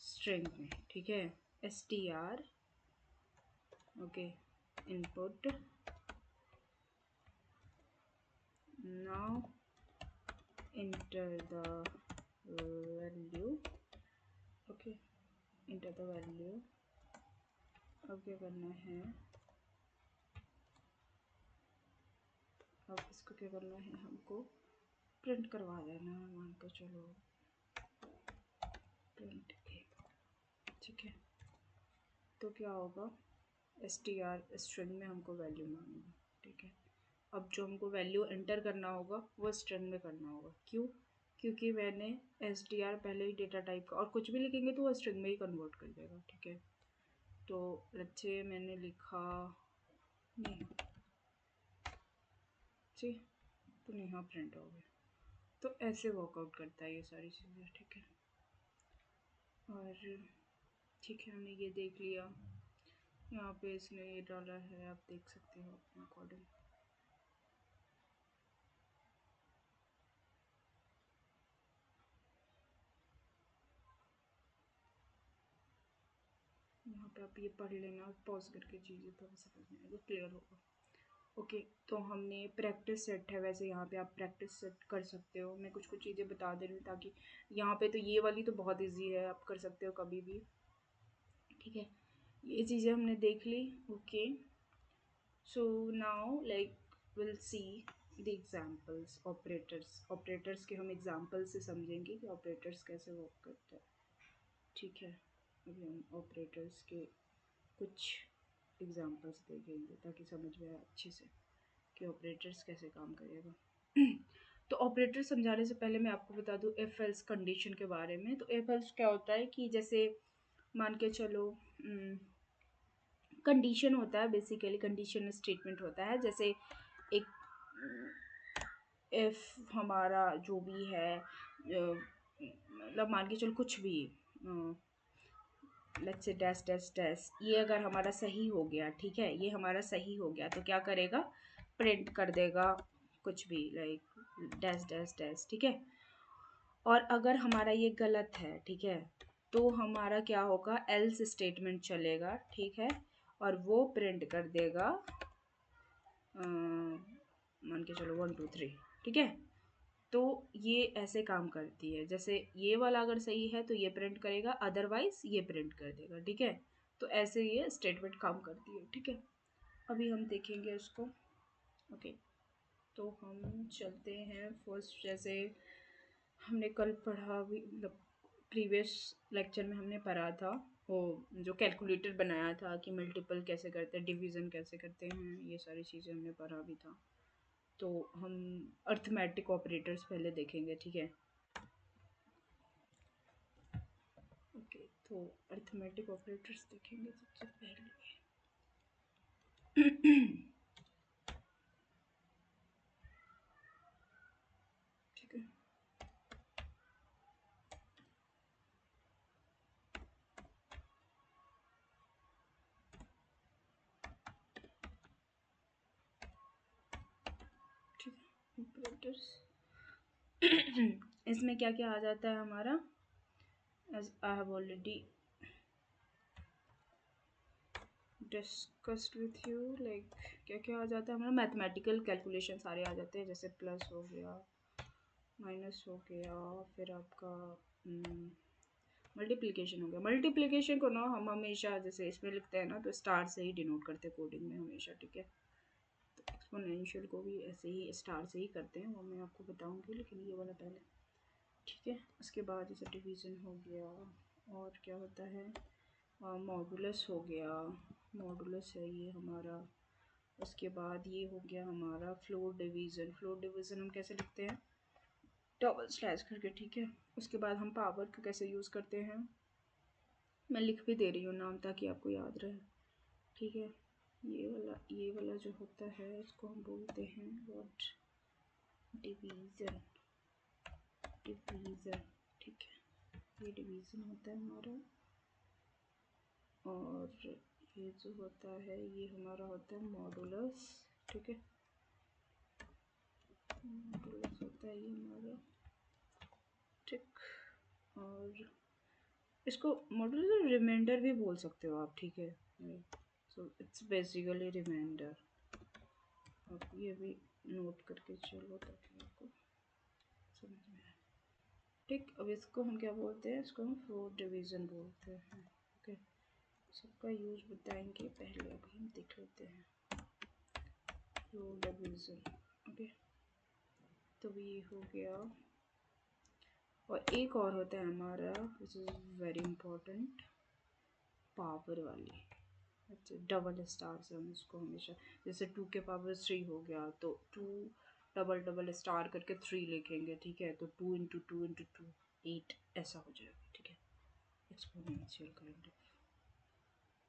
स्ट्रिंग में, ठीक है। str, okay, input, now enter the value, okay, enter the value। अब क्या करना है, अब इसको क्या करना है, हमको प्रिंट करवा देना है, मान के चलो प्रिंट ए, ठीक है। तो क्या होगा, str स्ट्रिंग में हमको वैल्यू मांगेगा, ठीक है। अब जो हमको वैल्यू एंटर करना होगा वो स्ट्रिंग में करना होगा, क्यों, क्योंकि मैंने str पहले ही डेटा टाइप का, और कुछ भी लिखेंगे तो वो स्ट्रिंग में ही कन्वर्ट कर देगा, ठीक है। तो अच्छे मैंने लिखा नहीं, जी, तो यहाँ प्रिंट हो गया। तो ऐसे वर्कआउट करता है ये सारी चीज़ें, ठीक है। और ठीक है, हमने ये देख लिया, यहाँ पे इसने ये डाला है, आप देख सकते हो अपने अकॉर्डिंग। यहाँ पे आप ये पढ़ लेना, पॉज करके चीज़ें तो समझ में आएगा, क्लियर होगा। ओके, तो हमने प्रैक्टिस सेट है, वैसे यहाँ पे आप प्रैक्टिस सेट कर सकते हो। मैं कुछ कुछ चीज़ें बता दे रही हूँ ताकि यहाँ पे, तो ये वाली तो बहुत इजी है, आप कर सकते हो कभी भी, ठीक है। ये चीज़ें हमने देख ली, okay. So now like will see the examples, operators के हम एग्जाम्पल से समझेंगे कि ऑपरेटर्स कैसे वर्क करते हैं, ठीक है। अभी हम ऑपरेटर्स के कुछ एग्जाम्पल्स देखेंगे ताकि समझ में आए अच्छे से कि ऑपरेटर्स कैसे काम करेगा। तो ऑपरेटर समझाने से पहले मैं आपको बता दूं इफ एल्स कंडीशन के बारे में। तो इफ एल्स क्या होता है कि जैसे मान के चलो कंडीशन होता है, बेसिकली कंडीशन स्टेटमेंट होता है। जैसे एक इफ हमारा जो भी है, मतलब मान के चलो कुछ भी, let's say dash dash dash, ये अगर हमारा सही हो गया, ठीक है, ये हमारा सही हो गया, तो क्या करेगा, प्रिंट कर देगा कुछ भी, लाइक डैश डैश डैश, ठीक है। और अगर हमारा ये गलत है, ठीक है, तो हमारा क्या होगा, एल्स स्टेटमेंट चलेगा, ठीक है, और वो प्रिंट कर देगा मान के चलो 1 2 3, ठीक है। तो ये ऐसे काम करती है, जैसे ये वाला अगर सही है तो ये प्रिंट करेगा, अदरवाइज ये प्रिंट कर देगा, ठीक है। तो ऐसे ये स्टेटमेंट काम करती है, ठीक है। अभी हम देखेंगे इसको, ओके। तो हम चलते हैं फर्स्ट, जैसे हमने कल पढ़ा भी, मतलब प्रीवियस लेक्चर में हमने पढ़ा था वो जो कैलकुलेटर बनाया था कि मल्टीपल कैसे करते हैं, डिवीज़न कैसे करते हैं, ये सारी चीज़ें हमने पढ़ा भी था। तो हम अर्थमेटिक ऑपरेटर्स पहले देखेंगे, ठीक है। ओके, तो अर्थमेटिक ऑपरेटर्स देखेंगे सबसे पहले। ठीक है, ठीक है, ऑपरेटर्स इसमें क्या क्या आ जाता है हमारा, as I have already discussed with you, like क्या क्या आ जाता है हमारा, मैथमेटिकल कैलकुलेशन सारे आ जाते हैं, जैसे प्लस हो गया, माइनस हो गया, फिर आपका मल्टीप्लिकेशन हो गया। मल्टीप्लिकेशन को ना हम हमेशा जैसे इसमें लिखते हैं ना, तो स्टार से ही डिनोट करते हैं कोडिंग में हमेशा, ठीक है। तो एक्सपोनेंशियल को भी ऐसे ही स्टार से ही करते हैं, वो मैं आपको बताऊंगी, लेकिन ये वाला पहले, ठीक है। उसके बाद जैसे डिवीज़न हो गया, और क्या होता है, मॉडुलस हो गया, मॉडुलस है ये हमारा। उसके बाद ये हो गया हमारा फ्लोर डिवीज़न, फ्लोर डिवीज़न हम कैसे लिखते हैं, डबल स्लैश करके, ठीक है। उसके बाद हम पावर को कैसे यूज़ करते हैं, मैं लिख भी दे रही हूँ नाम ताकि आपको याद रहे, ठीक है। ये वाला जो होता है इसको हम बोलते हैं व्हाट, डिवीज़न, डिवीज़न, ठीक है। ये डिवीज़न होता है हमारा, और ये जो होता है ये हमारा होता है मॉडुलस, ठीक है। मॉडुलस होता है ये हमारा, ठीक। और इसको मॉडुलस रिमाइंडर भी बोल सकते हो आप, ठीक है। So it's basically remainder. आप ये भी नोट करके चलो ताकि आपको समझ में आए, ठीक। अब इसको हम क्या बोलते हैं, इसको हम फ्लोर डिवीज़न बोलते हैं, ओके। सबका यूज बताएंगे, पहले अभी हम देख लेते हैं फ्लोर डिवीज़न, ओके। तो ये हो गया, और एक और होता है हमारा which is very important, power वाली। अच्छा, डबल स्टार से हम इसको हमेशा, जैसे 2 के पावर 3 हो गया तो 2 डबल डबल स्टार करके 3 लिखेंगे, ठीक है। तो 2 इंटू 2 इंटू 2 8 ऐसा हो जाएगा, ठीक है। एक्सपोनेंशियल काइंड ऑफ,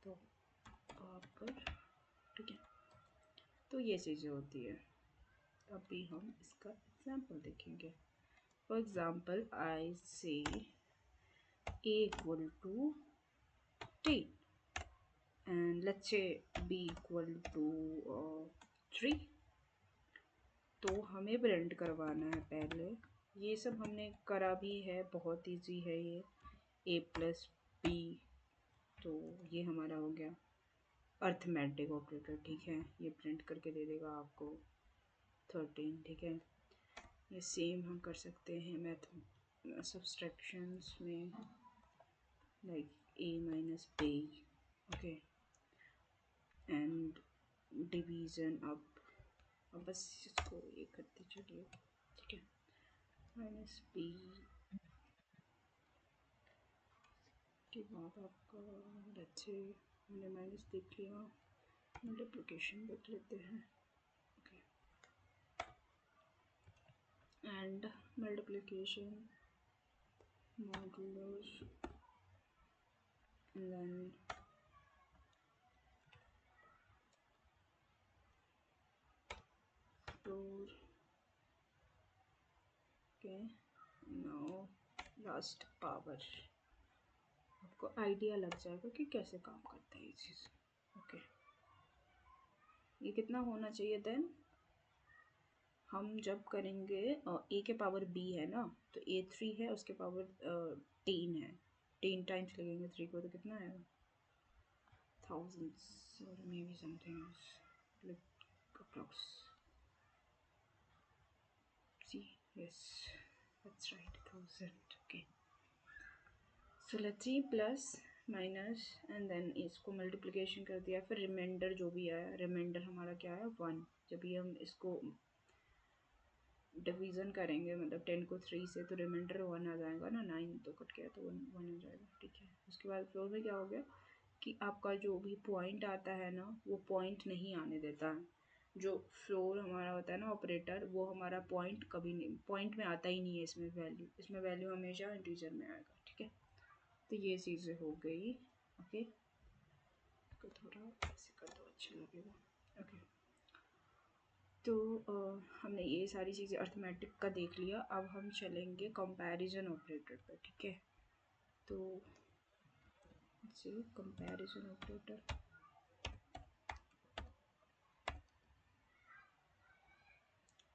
तो पावर, ठीक है। तो ये चीज़ें होती है। अभी हम इसका एग्जाम्पल देखेंगे। फॉर एग्जाम्पल आई से a equal to 10 and let's say b equal to 3। तो हमें प्रिंट करवाना है पहले, ये सब हमने करा भी है, बहुत इजी है ये, a प्लस बी। तो ये हमारा हो गया अर्थमेटिक ऑपरेटर, ठीक है। ये प्रिंट करके दे देगा आपको 13, ठीक है। ये सेम हम कर सकते हैं मैथ सब्सट्रैक्शंस में, like a minus b, okay. And division, अब बस इसको ये करते चलिए, ठीक है। माइनस बी के बाद आपका, अच्छे हमने माइनस देख लिया, मल्टीप्लिकेशन देख लेते हैं, okay. And multiplication modulus then floor, okay. Now last power, आपको आइडिया लग जाएगा कि कैसे काम करता है ये चीज़, ओके। ये कितना होना चाहिए देन, हम जब करेंगे a के पावर b है ना, तो a 3 है, उसके पावर 10 है, 10 टाइम्स लगेंगे 3 को, तो कितना आएगा, thousands or maybe something else, like approx, see, yes, that's right, 1000, okay। so let's see, plus minus and then इसको मल्टीप्लिकेशन कर दिया, फिर रिमाइंडर जो भी आया, रिमाइंडर हमारा क्या है 1। जब भी हम इसको डिवीज़न करेंगे, मतलब 10 को 3 से, तो रिमाइंडर 1 आ जाएगा ना, 9 तो कट गया तो 1 आ जाएगा, ठीक है। उसके बाद फ्लोर में क्या हो गया कि आपका जो भी पॉइंट आता है ना, वो पॉइंट नहीं आने देता है। जो फ्लोर हमारा होता है ना ऑपरेटर, वो हमारा पॉइंट कभी नहीं, पॉइंट में आता ही नहीं है इसमें वैल्यू हमेशा इंटीजर में आएगा, ठीक है। तो ये चीज़ें हो गई, ओके। इसको थोड़ा ऐसे कर दो, अच्छा लगेगा, ओके। तो हमने ये सारी चीज़ें अर्थमेटिक का देख लिया। अब हम चलेंगे कंपैरिजन ऑपरेटर पर, ठीक है। तो कंपैरिजन ऑपरेटर,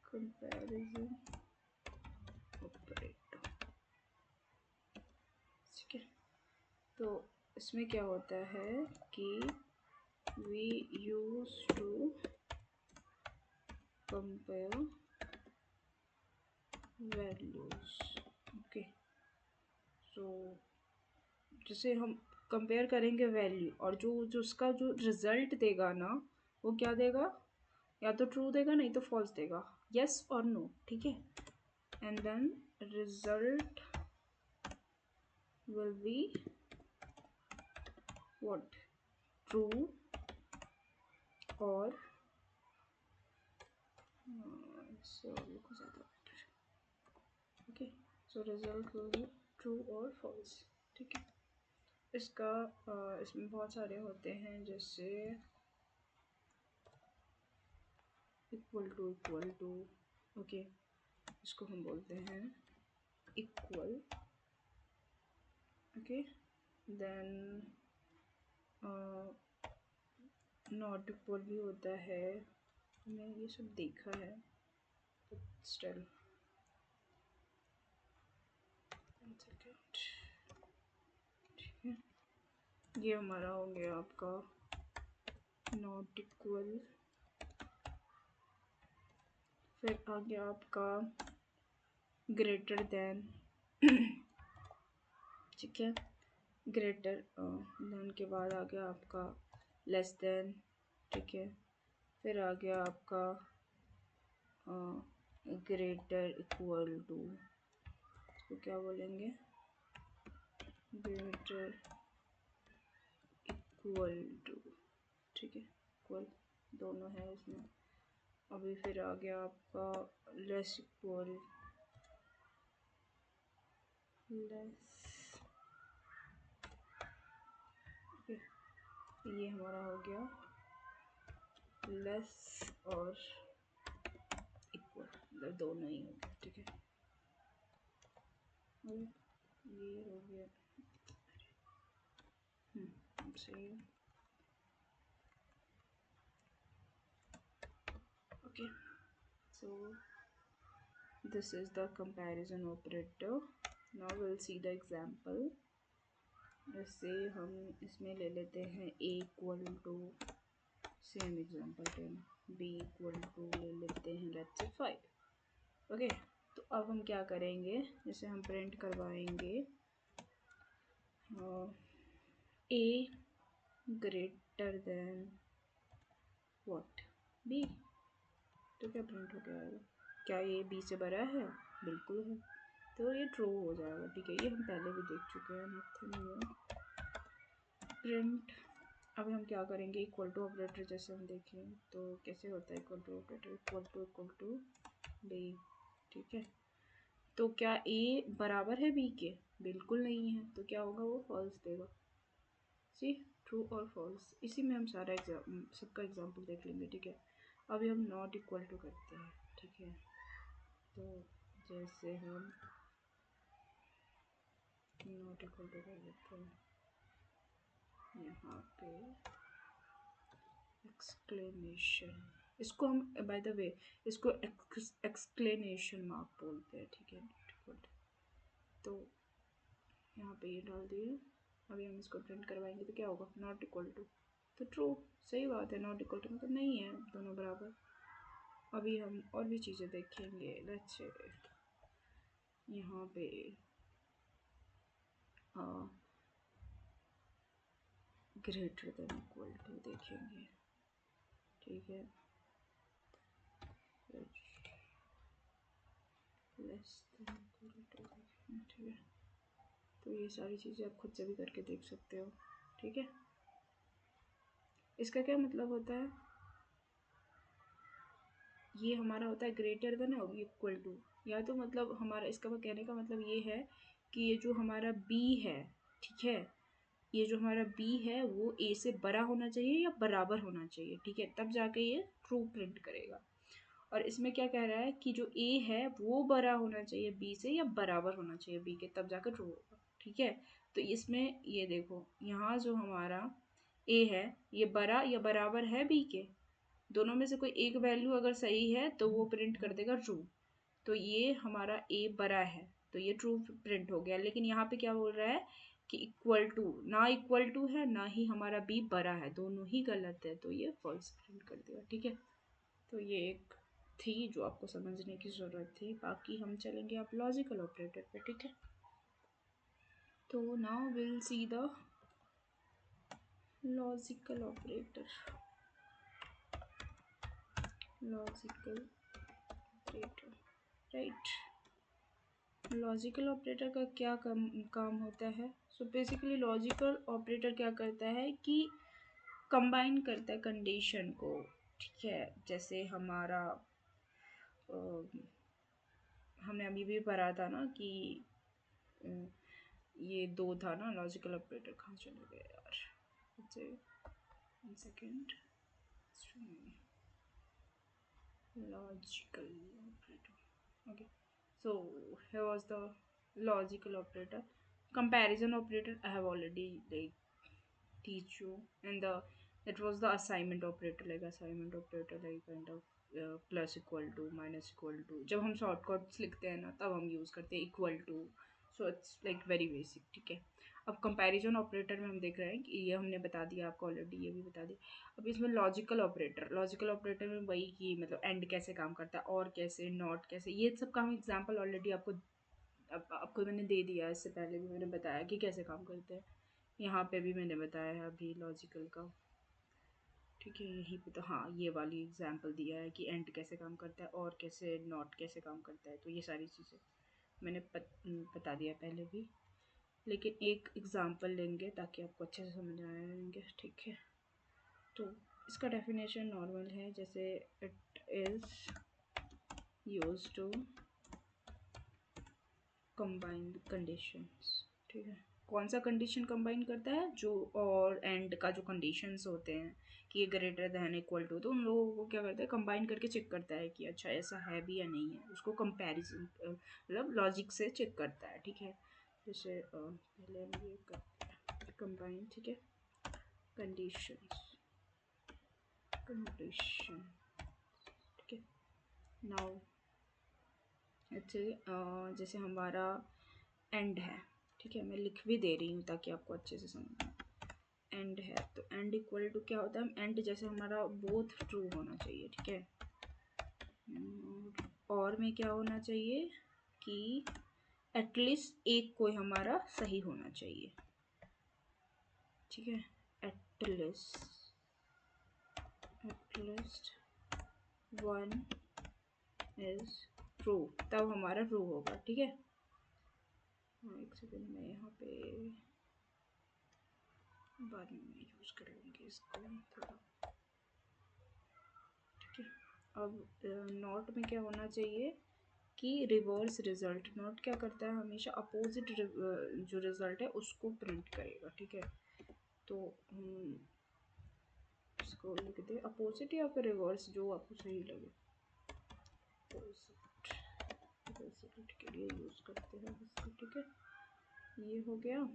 कंपैरिजन ऑपरेटर, ठीक है। तो इसमें क्या होता है कि we use to compare values, okay. So जैसे हम कंपेयर करेंगे वैल्यू, और जो जो उसका जो रिजल्ट देगा ना, वो क्या देगा, या तो ट्रू देगा नहीं तो फॉल्स देगा, यस और नो, ठीक है। And then result will be what, true और लिखो ज़्यादा better, okay. So result will be true और फॉल्स, ठीक है। इसका इसमें बहुत सारे होते हैं, जैसे इक्वल टू, ओके। इसको हम बोलते हैं equal okay then not equal भी होता है, मैंने ये सब देखा है स्टिल। ठीक है, ये हमारा हो गया आपका नॉट इक्वल। फिर आ गया आपका ग्रेटर देन। ठीक है, ग्रेटर देन के बाद आ गया आपका लेस देन। ठीक है, फिर आ गया आपका ग्रेटर इक्वल टू, तो क्या बोलेंगे, ग्रेटर इक्वल टू। ठीक है, इक्वल दोनों है इसमें। अभी फिर आ गया आपका लेस इक्वल, लेस। ये हमारा हो गया लेस और इक्वल, मतलब दोनों ही हो गया। ठीक है, ये हो गया सही है। Okay, so this is the comparison operator. Now we'll see the example. जैसे हम इसमें ले लेते हैं a equal to same example 10, b equal to ले लेते हैं लेट्स से 5। ओके, तो अब हम क्या करेंगे, जैसे हम प्रिंट करवाएंगे a greater than what, b। तो क्या प्रिंट हो गया है, क्या ये b से बड़ा है, बिल्कुल है, तो ये ट्रू हो जाएगा। ठीक है, ये हम पहले भी देख चुके हैं, नथिंग न्यू। प्रिंट, अब हम क्या करेंगे, इक्वल टू ऑपरेटर जैसे हम देखें तो कैसे होता है equal to operator, equal to b. ठीक है, तो क्या ए बराबर है बी के, बिल्कुल नहीं है, तो क्या होगा, वो फॉल्स देगा। सी, ट्रू और फॉल्स, इसी में हम सारा सबका एग्जाम्पल देख लेंगे। ठीक है, अभी हम नॉट इक्वल टू करते हैं। ठीक है, तो जैसे हम नॉट इक्वल टू कर लेते हैं यहाँ पे एक्सक्लेमेशन, इसको हम बाय द वे इसको एक्सक्लेमेशन मार्क बोलते हैं। ठीक है, तो यहाँ पे ये डाल दिए। अभी हम इसको प्रिंट करवाएंगे तो क्या होगा, नॉट इक्वल टू, तो ट्रू, सही बात है, नॉट इक्वल टू मतलब नहीं है दोनों बराबर। अभी हम और भी चीज़ें देखेंगे, लेट्स से यहाँ पे ग्रेटर देन इक्वल टू देखेंगे। ठीक है, लेस देन इक्वल टू देखेंगे। ठीक है, तो ये सारी चीज़ें आप खुद से भी करके देख सकते हो। ठीक है, इसका क्या मतलब होता है, ये हमारा होता है ग्रेटर देन और इक्वल टू, या तो मतलब हमारा इसका कहने का मतलब ये है कि ये जो हमारा b है, ठीक है, ये जो हमारा b है वो a से बड़ा होना चाहिए या बराबर होना चाहिए। ठीक है, तब जाके ये ट्रू प्रिंट करेगा। और इसमें क्या कह रहा है कि जो a है वो बड़ा होना चाहिए b से या बराबर होना चाहिए b के, तब जाकर ट्रू होगा। ठीक है, तो इसमें ये देखो, यहाँ जो हमारा a है ये बड़ा या बराबर है b के, दोनों में से कोई एक वैल्यू अगर सही है तो वो प्रिंट कर देगा ट्रू। तो ये हमारा a बड़ा है तो ये ट्रू प्रिंट हो गया। लेकिन यहाँ पे क्या बोल रहा है कि इक्वल टू, ना इक्वल टू है ना ही हमारा b बड़ा है, दोनों ही गलत है, तो ये फॉल्स प्रिंट कर देगा। ठीक है, तो ये एक थी जो आपको समझने की ज़रूरत थी। बाकी हम चलेंगे आप लॉजिकल ऑपरेटर पे। ठीक है, तो now will see the logical operator. Logical operator, right. Logical operator का क्या काम होता है, सो बेसिकली लॉजिकल ऑपरेटर क्या करता है कि कंबाइन करता है कंडीशन को। ठीक है, जैसे हमारा हमने अभी भी पढ़ा था ना कि ये दो था ना लॉजिकल ऑपरेटर, कहाँ चले गए यार, second, logical operator. Okay, so here was the logical operator comparison operator I have already like teach you, and the that was the assignment operator, like assignment operator like kind of plus equal to minus equal to, जब हम शॉर्टकट्स लिखते हैं ना तब हम यूज़ करते हैं equal to. So it's like very basic, ठीक है। अब कंपैरिजन ऑपरेटर में हम देख रहे हैं कि ये हमने बता दिया आपको ऑलरेडी, ये भी बता दिया। अब इसमें लॉजिकल ऑपरेटर में वही कि मतलब एंड कैसे काम करता है, और कैसे, नॉट कैसे, ये सब का हम एग्जाम्पल ऑलरेडी आपको मैंने दे दिया है। इससे पहले भी मैंने बताया कि कैसे काम करते हैं, यहाँ पे भी मैंने बताया है अभी लॉजिकल का, ठीक है। यहीं पे तो हाँ ये वाली एग्जांपल दिया है कि एंड कैसे काम करता है और कैसे, नॉट कैसे काम करता है। तो ये सारी चीज़ें मैंने बता दिया पहले भी, लेकिन एक एग्जांपल लेंगे ताकि आपको अच्छे से समझ आएंगे, ठीक है। तो इसका डेफिनेशन नॉर्मल है, जैसे it is use to combined conditions, ठीक है। कौन सा कंडीशन कंबाइन करता है, जो और एंड का जो कंडीशंस होते हैं कि ये ग्रेटर दैन इक्वल टू, तो उन लोगों को क्या करता है, कंबाइन करके चेक करता है कि अच्छा ऐसा है भी या नहीं है, उसको कंपैरिजन मतलब लॉजिक से चेक करता है, ठीक है। जैसे पहले हम ये कंबाइन, ठीक है, कंडीशंस, कंडीशन, ठीक है। नाउ अच्छे जैसे हमारा एंड है, ठीक है, मैं लिख भी दे रही हूँ ताकि आपको अच्छे से समझ एंड है। तो एंड इक्वल टू क्या होता है, एंड जैसे हमारा बोथ ट्रू होना चाहिए, ठीक है। और में क्या होना चाहिए कि एटलीस्ट एक कोई हमारा सही होना चाहिए, ठीक है। एटलीस्ट वन इज ट्रू, तब हमारा ट्रू होगा, ठीक है। एक सेकेंड में यहाँ पे बाद में यूज कर लूँगी इसको थोड़ा, ठीक है। अब नॉट में क्या होना चाहिए कि रिवर्स रिजल्ट, नॉट क्या करता है, हमेशा अपोजिट जो रिजल्ट है उसको प्रिंट करेगा, ठीक है। तो इसको लिख दे अपोजिट या फिर रिवर्स, जो आपको सही लगे। अपोजिट के लिए यूज करते हैं इसको, ठीक है। ये हो गया।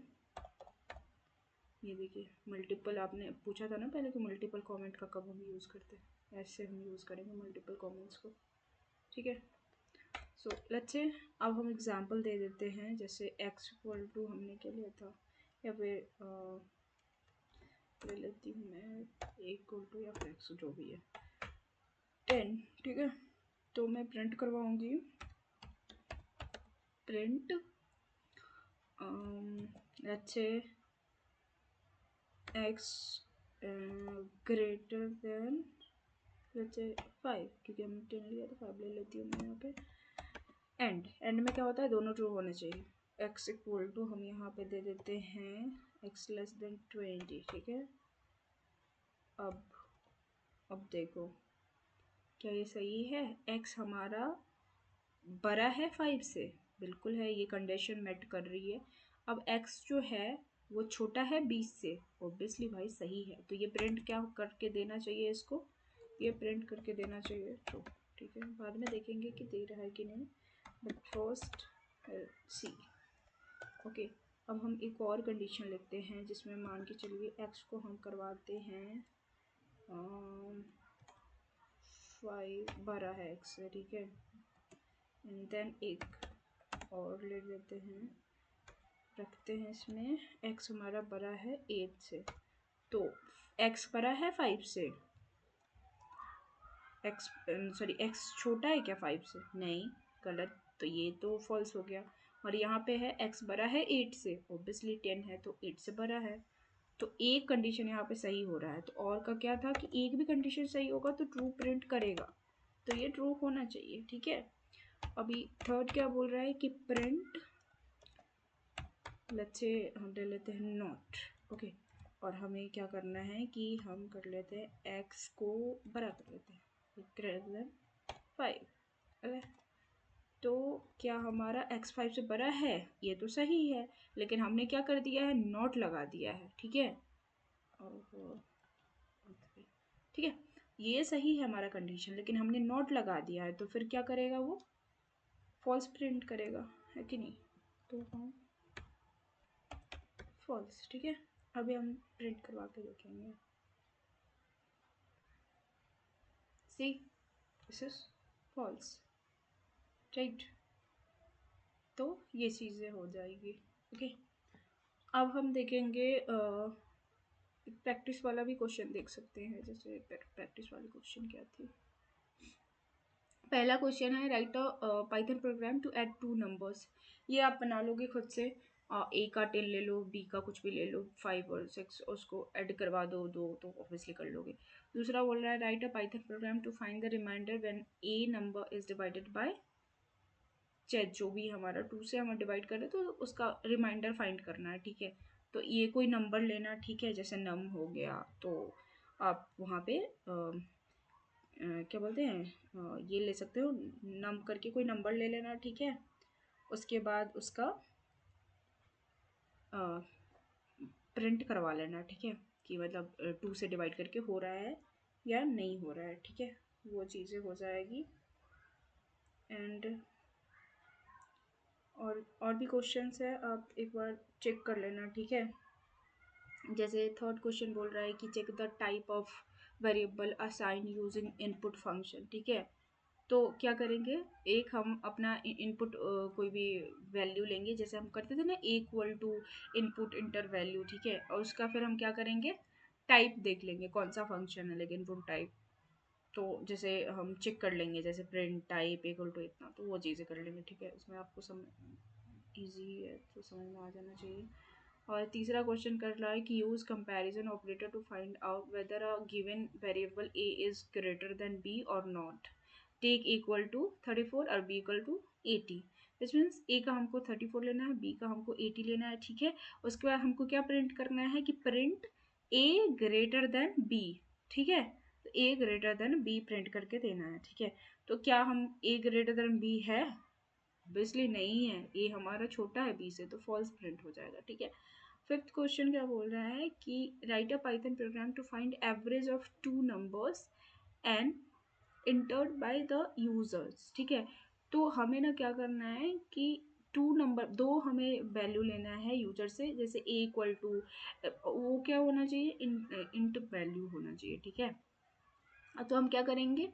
ये देखिए मल्टीपल, आपने पूछा था ना पहले कि मल्टीपल कमेंट का कब हम यूज़ करते हैं, ऐसे हम यूज़ करेंगे मल्टीपल कमेंट्स को, ठीक है। सो लेट्स से अब हम एग्जांपल दे देते हैं, जैसे x इक्वल टू हमने क्या लिया था, या फिर ले लेती हूँ मैं a इक्वल टू या फिर x जो भी है 10, ठीक है। तो मैं प्रिंट करवाऊँगी, print let's say x greater than let's say 5, क्योंकि हमने 10 लिया तो 5 ले लेती हूँ मैं यहाँ पे। एंड में क्या होता है, दोनों ट्रू होने चाहिए। x इक्वल टू हम यहाँ पे दे देते हैं x लेस देन 20, ठीक है। अब देखो क्या ये सही है, x हमारा बड़ा है 5 से, बिल्कुल है, ये कंडीशन मेट कर रही है। अब x जो है वो छोटा है 20 से, ऑब्वियसली भाई सही है। तो ये प्रिंट क्या करके देना चाहिए इसको, ये प्रिंट करके देना चाहिए ट्रू, ठीक है। बाद में देखेंगे कि दे रहा है कि नहीं, बट फर्स्ट सी, ओके। अब हम एक और कंडीशन लिखते हैं जिसमें मान के चलिए x को हम करवाते हैं 5 बड़ा है x से, ठीक है। एंड देन एक और ले लेते हैं, रखते हैं इसमें x हमारा बड़ा है 8 से, तो x बड़ा है 5 से, x सॉरी x छोटा है क्या 5 से, नहीं, गलत, तो ये तो फॉल्स हो गया। और यहाँ पे है x बड़ा है 8 से, ऑब्वियसली 10 है तो 8 से बड़ा है, तो एक कंडीशन यहाँ पे सही हो रहा है। तो और का क्या था कि एक भी कंडीशन सही होगा तो ट्रू प्रिंट करेगा, तो ये ट्रू होना चाहिए, ठीक है। अभी थर्ड क्या बोल रहा है कि प्रिंट, लेट्स से हम ले लेते हैं नॉट, ओके। और हमें क्या करना है कि हम कर लेते हैं x को बड़ा कर लेते हैं ग्रेटर देन 5, ओके। तो क्या हमारा x 5 से बड़ा है, ये तो सही है, लेकिन हमने क्या कर दिया है, नॉट लगा दिया है, ठीक है। ठीक है, ये सही है हमारा कंडीशन, लेकिन हमने नॉट लगा दिया है, तो फिर क्या करेगा वो, फॉल्स प्रिंट करेगा, है कि नहीं। तो हम फॉल्स। ठीक है, अभी हम प्रिंट करवा के देखेंगे। सी, दिस इज फॉल्स, राइट। तो ये चीज़ें हो जाएगी। ओके, अब हम देखेंगे प्रैक्टिस वाला भी क्वेश्चन देख सकते हैं। जैसे प्रैक्टिस वाली क्वेश्चन क्या थी, पहला क्वेश्चन है write a Python program to add two numbers. ये आप बना लोगे खुद से। ए का 10 ले लो, बी का कुछ भी ले लो, 5 और 6, उसको ऐड करवा दो, दो तो ऑब्वियसली कर लोगे। दूसरा बोल रहा है write a Python program to find the remainder when a number is divided by chase. जो भी हमारा 2 से हम डिवाइड कर रहे हैं तो उसका रिमाइंडर फाइंड करना है। ठीक है, तो ये कोई नंबर लेना, ठीक है, जैसे नम हो गया, तो आप वहाँ पे क्या बोलते हैं, ये ले सकते हो, नम करके कोई नंबर ले लेना। ठीक है, उसके बाद उसका प्रिंट करवा लेना। ठीक है, कि मतलब 2 से डिवाइड करके हो रहा है या नहीं हो रहा है। ठीक है, वो चीज़ें हो जाएगी। एंड और भी क्वेश्चंस है, आप एक बार चेक कर लेना। ठीक है, जैसे थर्ड क्वेश्चन बोल रहा है कि check the type of variable assign using input function. ठीक है, तो क्या करेंगे, एक हम अपना इनपुट कोई भी वैल्यू लेंगे, जैसे हम करते थे ना equal to input enter value. ठीक है, और उसका फिर हम क्या करेंगे, टाइप देख लेंगे कौन सा फंक्शन है, लेकिन इनपुट टाइप। तो जैसे हम चेक कर लेंगे, जैसे प्रिंट टाइप इक्वल टू इतना, तो वो चीज़ें कर लेंगे। ठीक है, इसमें आपको समझ ईजी है तो समझ में आ जाना चाहिए। और तीसरा क्वेश्चन कर रहा है कि use comparison operator to find out whether a given variable A is greater than B और नॉट। टेक इक्वल टू 34 और B equal to 80। This means A का हमको 34 लेना है, बी का हमको 80 लेना है। ठीक है, उसके बाद हमको क्या प्रिंट करना है कि प्रिंट ए ग्रेटर देन बी। ठीक है, तो ए ग्रेटर देन बी प्रिंट करके देना है। ठीक है, तो क्या हम ए ग्रेटर देन बी है, ऑब्वियसली नहीं है, ए हमारा छोटा है बी से, तो फॉल्स प्रिंट हो जाएगा। ठीक है, फिफ्थ क्वेश्चन क्या बोल रहा है कि write a Python program to find average of two numbers and entered by the users. ठीक है, तो हमें ना क्या करना है कि टू नंबर, दो हमें वैल्यू लेना है यूजर से, जैसे ए इक्वल टू, वो क्या होना चाहिए, इंट वैल्यू होना चाहिए। ठीक है, तो हम क्या करेंगे,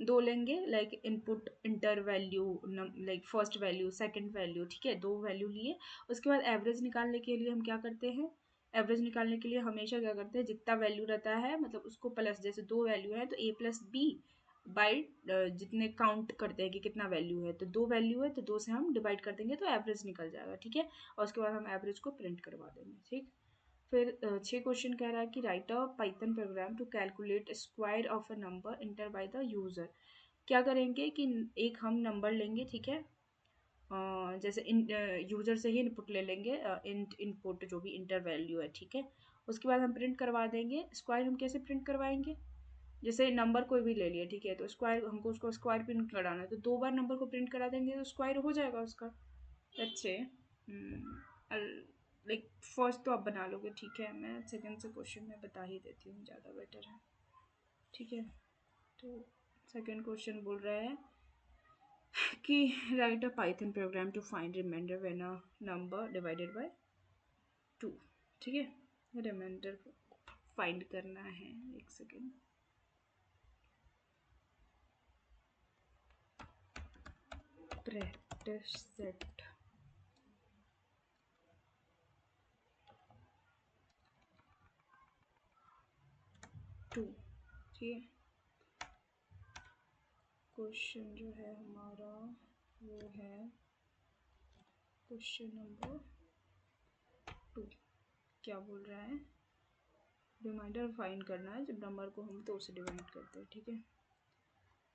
दो लेंगे, like input enter value, like first value second value. ठीक है, दो वैल्यू लिए, उसके बाद एवरेज निकालने के लिए हम क्या करते हैं, एवरेज निकालने के लिए हमेशा क्या करते हैं, जितना वैल्यू रहता है मतलब उसको प्लस, जैसे दो वैल्यू है तो ए प्लस बी बाई जितने काउंट करते हैं कि कितना वैल्यू है, तो दो वैल्यू है तो दो से हम डिवाइड कर देंगे तो एवरेज निकल जाएगा। ठीक है, और उसके बाद हम एवरेज को प्रिंट करवा देंगे। ठीक, फिर 6 क्वेश्चन कह रहा है कि write a Python program to calculate square of a number enter by the user. क्या करेंगे कि एक हम नंबर लेंगे। ठीक है, जैसे यूजर से ही इनपुट ले लेंगे, इनपुट जो भी इंटर वैल्यू है। ठीक है, उसके बाद हम प्रिंट करवा देंगे। स्क्वायर हम कैसे प्रिंट करवाएंगे, जैसे नंबर कोई भी ले लिया, ठीक है, तो स्क्वायर हमको उसको स्क्वायर प्रिंट कराना है, तो दो बार नंबर को प्रिंट करा देंगे तो स्क्वायर हो जाएगा उसका। अच्छे, लाइक फर्स्ट तो आप बना लोगे। ठीक है, मैं सेकंड से क्वेश्चन में बता ही देती हूँ, ज़्यादा बेटर है। ठीक है, तो सेकंड क्वेश्चन बोल रहा है कि write a Python program to find remainder when a number divided by 2। ठीक है, रिमाइंडर फाइंड करना है, एक सेकेंड। Practice set 2। ठीक है, क्वेश्चन जो है हमारा वो है क्वेश्चन नंबर 2। क्या बोल रहा है, रिमाइंडर फाइंड करना है जब नंबर को हम दो से डिवाइड करते हैं। ठीक है,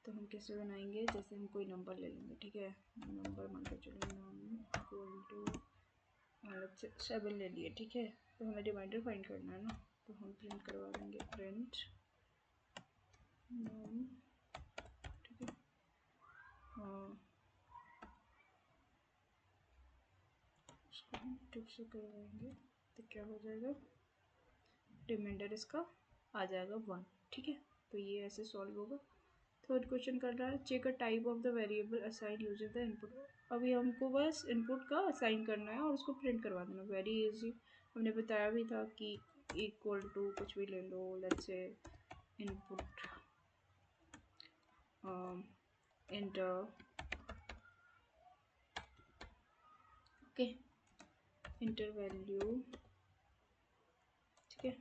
तो हम कैसे बनाएंगे, जैसे हम कोई नंबर ले लेंगे। ठीक है, नंबर मान के चलो नम इक्वल टू 7 ले लिए। ठीक है, तो हमें रिमाइंडर फाइंड करना है ना, तो हम प्रिंट करवा देंगे प्रिंट नम। ठीक है, हाँ, उसको हम ठीक से करवाएंगे तो क्या हो जाएगा, रिमाइंडर इसका आ जाएगा 1। ठीक है, तो ये ऐसे सॉल्व होगा। थर्ड क्वेश्चन कर रहा है check a type of the variable assign using the input. अभी हमको बस इनपुट का असाइन करना है और उसको प्रिंट करवा देना, वेरी इजी। हमने बताया भी था कि इक्वल टू कुछ भी ले लो, let's say input enter, okay, enter value, ठीक है,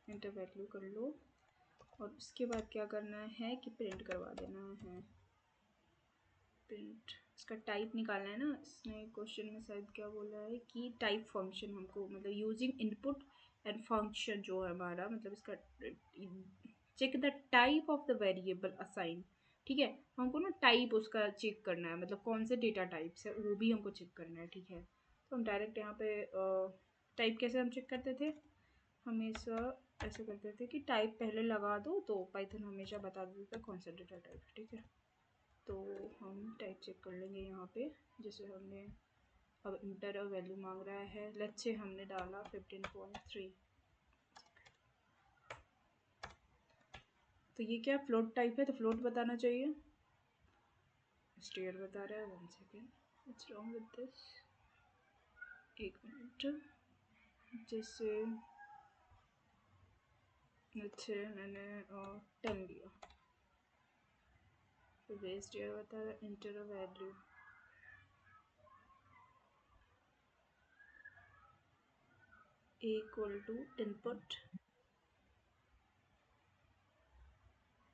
इंटर वैल्यू कर लो और उसके बाद क्या करना है कि प्रिंट करवा देना है। प्रिंट, इसका टाइप निकालना है ना, इसने क्वेश्चन में शायद क्या बोला है कि टाइप फंक्शन हमको, मतलब यूजिंग इनपुट एंड फंक्शन जो है हमारा, मतलब इसका check the type of the variable assign, ठीक है, हमको ना टाइप उसका चेक करना है, मतलब कौन से डेटा टाइप्स है वो भी हमको चेक करना है, ठीक है। तो हम डायरेक्ट यहाँ पे टाइप कैसे हम चेक करते थे, हमेशा ऐसे करते थे कि टाइप पहले लगा दो तो पाइथन हमेशा बता देता था कौन सा डेटा टाइप, ठीक है। तो हम टाइप चेक कर लेंगे यहाँ पे, जैसे हमने अब इंटर वैल्यू मांग रहा है, लेट्स से हमने डाला 15.3, तो ये क्या फ्लोट टाइप है, तो फ्लोट बताना चाहिए, स्टेयर बता रहा है, 1 second, what's wrong with this, 1 minute, जैसे अच्छे मैंने 10 लिया, तो बेस ईयर बता रहा है, enter value equal to input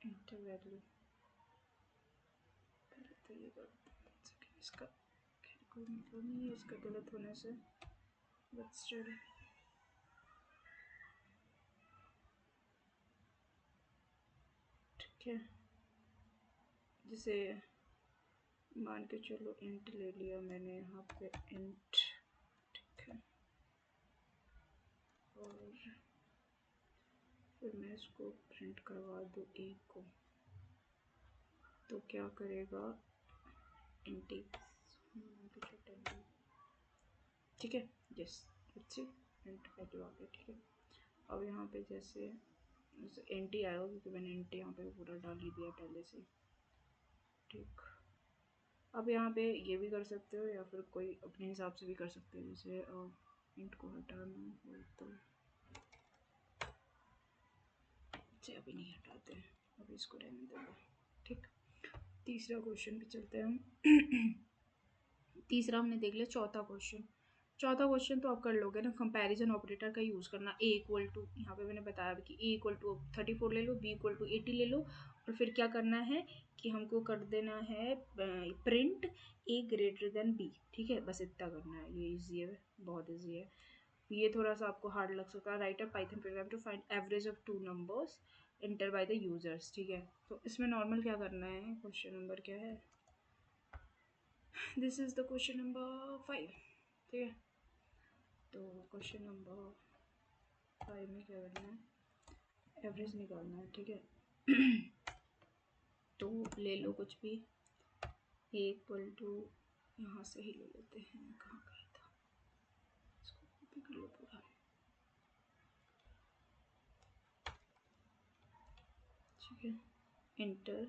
enter value, तो ये इसका कोई मतलब नहीं है इसका गलत होने से, बट स्टिल ठीक है, जैसे मान के चलो इंट ले लिया मैंने यहाँ पे इंट, ठीक है, और फिर मैं इसको प्रिंट करवा दूँ एक को, तो क्या करेगा इंट, ठीक है, यस, अच्छी इंट वैल्यू आ गई, ठीक है। अब यहाँ पे जैसे एन टी आएगा क्योंकि मैंने एन टी यहाँ पे पूरा डाल ही दिया पहले से, ठीक। अब यहाँ पे ये भी कर सकते हो या फिर कोई अपने हिसाब से भी कर सकते हो, जैसे इंट को हटाना हो तो अच्छा अभी नहीं हटाते हैं, अभी इसको रहने देंगे, ठीक। तीसरा क्वेश्चन पे चलते हैं हम। तीसरा हमने देख लिया, चौथा क्वेश्चन, चौथा क्वेश्चन तो आप कर लोगे ना, कंपैरिजन ऑपरेटर का यूज़ करना, ए इक्वल टू, यहाँ पे मैंने बताया कि ए इक्वल टू 34 ले लो, बी इक्वल टू 80 ले लो, और फिर क्या करना है कि हमको कर देना है प्रिंट ए ग्रेटर देन बी, ठीक है, बस इतना करना है, ये ईजी है, बहुत ईजी है। ये थोड़ा सा आपको हार्ड लग सकता है, write a Python program to find average of two numbers enter by the users, ठीक है। तो इसमें नॉर्मल क्या करना है, क्वेश्चन नंबर क्या है, this is the question number 5, ठीक है। तो क्वेश्चन नंबर 5 में क्या करना है, एवरेज निकालना है, ठीक है। तो ले लो कुछ भी, ए इक्वल टू, यहाँ से ही ले लेते हैं, कहाँ गया था, इसको कॉपी कर लो पूरा, ठीक है, इंटर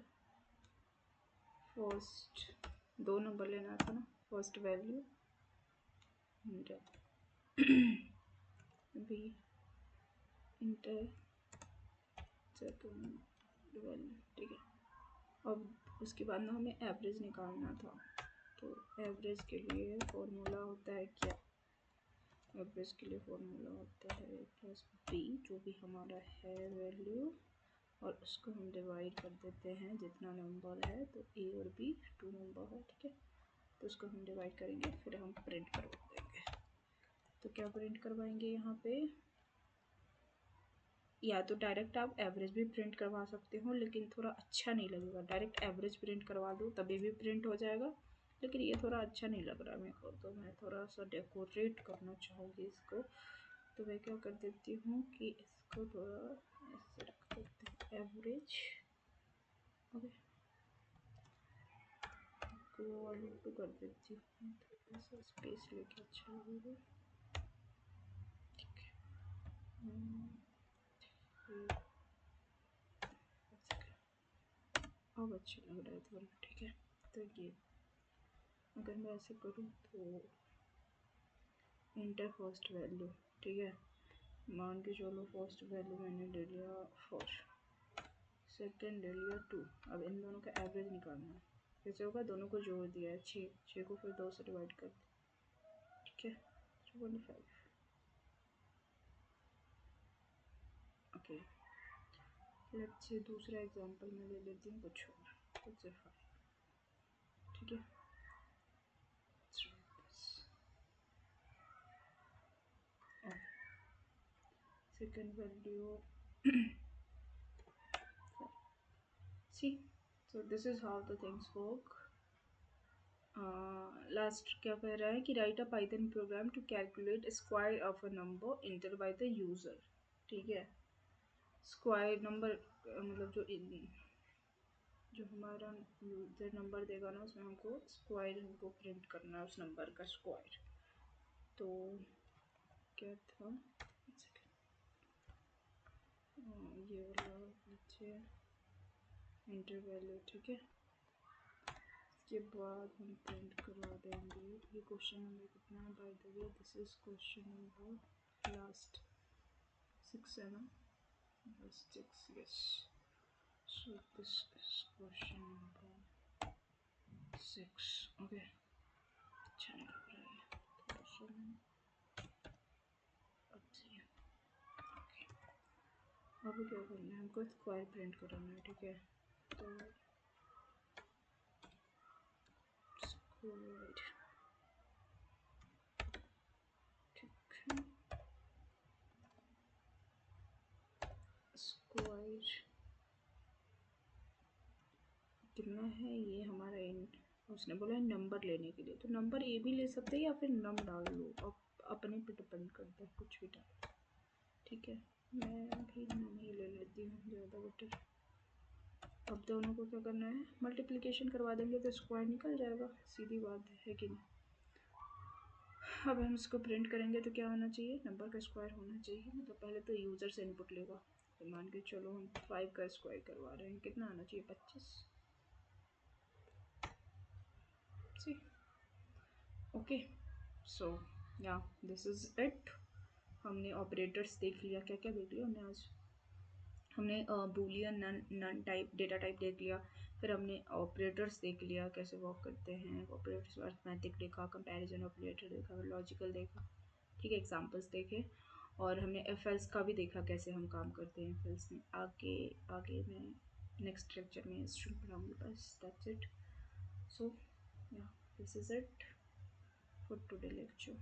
फर्स्ट, 2 नंबर लेना था ना, first value enter b enter second value, ठीक है। अब उसके बाद ना हमें एवरेज निकालना था, तो एवरेज के लिए फॉर्मूला होता है क्या, एवरेज के लिए फॉर्मूला होता है ए प्लस बी, जो भी हमारा है वैल्यू, और उसको हम डिवाइड कर देते हैं जितना नंबर है, तो ए और बी 2 नंबर है, ठीक है, तो उसको हम डिवाइड करेंगे, फिर हम प्रिंट करवा देंगे। तो क्या प्रिंट करवाएंगे यहाँ पे, या तो डायरेक्ट आप एवरेज भी प्रिंट करवा सकते हो, लेकिन थोड़ा अच्छा नहीं लगेगा, डायरेक्ट एवरेज प्रिंट करवा दो तभी भी प्रिंट हो जाएगा, लेकिन ये थोड़ा अच्छा नहीं लग रहा मेरे को, तो मैं थोड़ा सा डेकोरेट करना चाहूँगी इसको, तो मैं क्या कर देती हूँ कि इसको थोड़ा ऐसे रख देती हूँ, एवरेज, ओके, इक्वल टू कर देती हूँ, थोड़ा सा स्पेस लेके अच्छा लगेगा, ठीक है। अब अच्छा लग रहा है थोड़ा, ठीक है। तो ये अगर मैं ऐसे करूँ तो इंटर फर्स्ट वैल्यू, ठीक है, मान के चलो फर्स्ट वैल्यू मैंने ले लिया 4, सेकेंड ले लिया 2। अब इन दोनों का एवरेज निकालना है। कैसे होगा, दोनों को जोड़ दिया है 6, 6 को फिर 2 से डिवाइड कर दिया, ठीक है 3.5। ओके, लेट्स से दूसरा एग्जांपल मैं ले लेती हूँ कुछ और, लेट्स से 5, ठीक है। Second value see, so this is how the things work. Last क्या कह रहा है कि write a Python program to calculate square of a number enter by the user, ठीक है। स्क्वायर नंबर मतलब जो हमारा यूज़र नंबर देगा ना, उसमें हमको स्क्वायर को प्रिंट करना है, उस नंबर का स्क्वायर। तो क्या था, ये वाला नीचे इंटर वैल्यू, ठीक है। इसके बाद हम प्रिंट करवा देंगे। ये क्वेश्चन नंबर कितना है by the way, this is question number last 6 है ना, last 6, yes. So this is question number 6, okay. अच्छा निकल रहा है थोड़ा सा, अच्छी है, ओके। अब क्या करना है, हमको स्क्वायर प्रिंट कराना है, ठीक है। तो स्क्वायर, ठीक है, स्क्वायर कितना है ये हमारा इन, उसने बोला है नंबर लेने के लिए, तो नंबर ए भी ले सकते हैं या फिर नम डाल लो, अब अपने पे डिपेंड करता है, कुछ भी डाल, ठीक है। मैं भी नम ही ले लेती हूँ, ज़्यादा बेटर। अब दोनों को क्या करना है, मल्टीप्लिकेशन करवा देंगे तो स्क्वायर निकल जाएगा, सीधी बात है कि नहीं। अब हम इसको प्रिंट करेंगे तो क्या होना चाहिए, नंबर का स्क्वायर होना चाहिए, मतलब पहले तो यूज़र से इनपुट लेगा। तो मान के चलो हम 5 का स्क्वायर करवा रहे हैं, कितना आना चाहिए, 25। सी, okay, so yeah this is it. हमने ऑपरेटर्स देख लिया, क्या क्या देख लिया हमने आज, हमने Boolean none none type data type देख लिया, फिर हमने ऑपरेटर्स देख लिया कैसे वर्क करते हैं, ऑपरेटर्स अर्थमेटिक देखा, कंपैरिजन ऑपरेटर देखा, लॉजिकल देखा, ठीक है, एग्जांपल्स देखे। और हमने एफ एल्स का भी देखा कैसे हम काम करते हैं एफ एल्स में। आगे आगे मैं नेक्स्ट लेक्चर में स्ट्रिंग पढ़ाऊँगी, बस that's it. So yeah this is it for today lecture.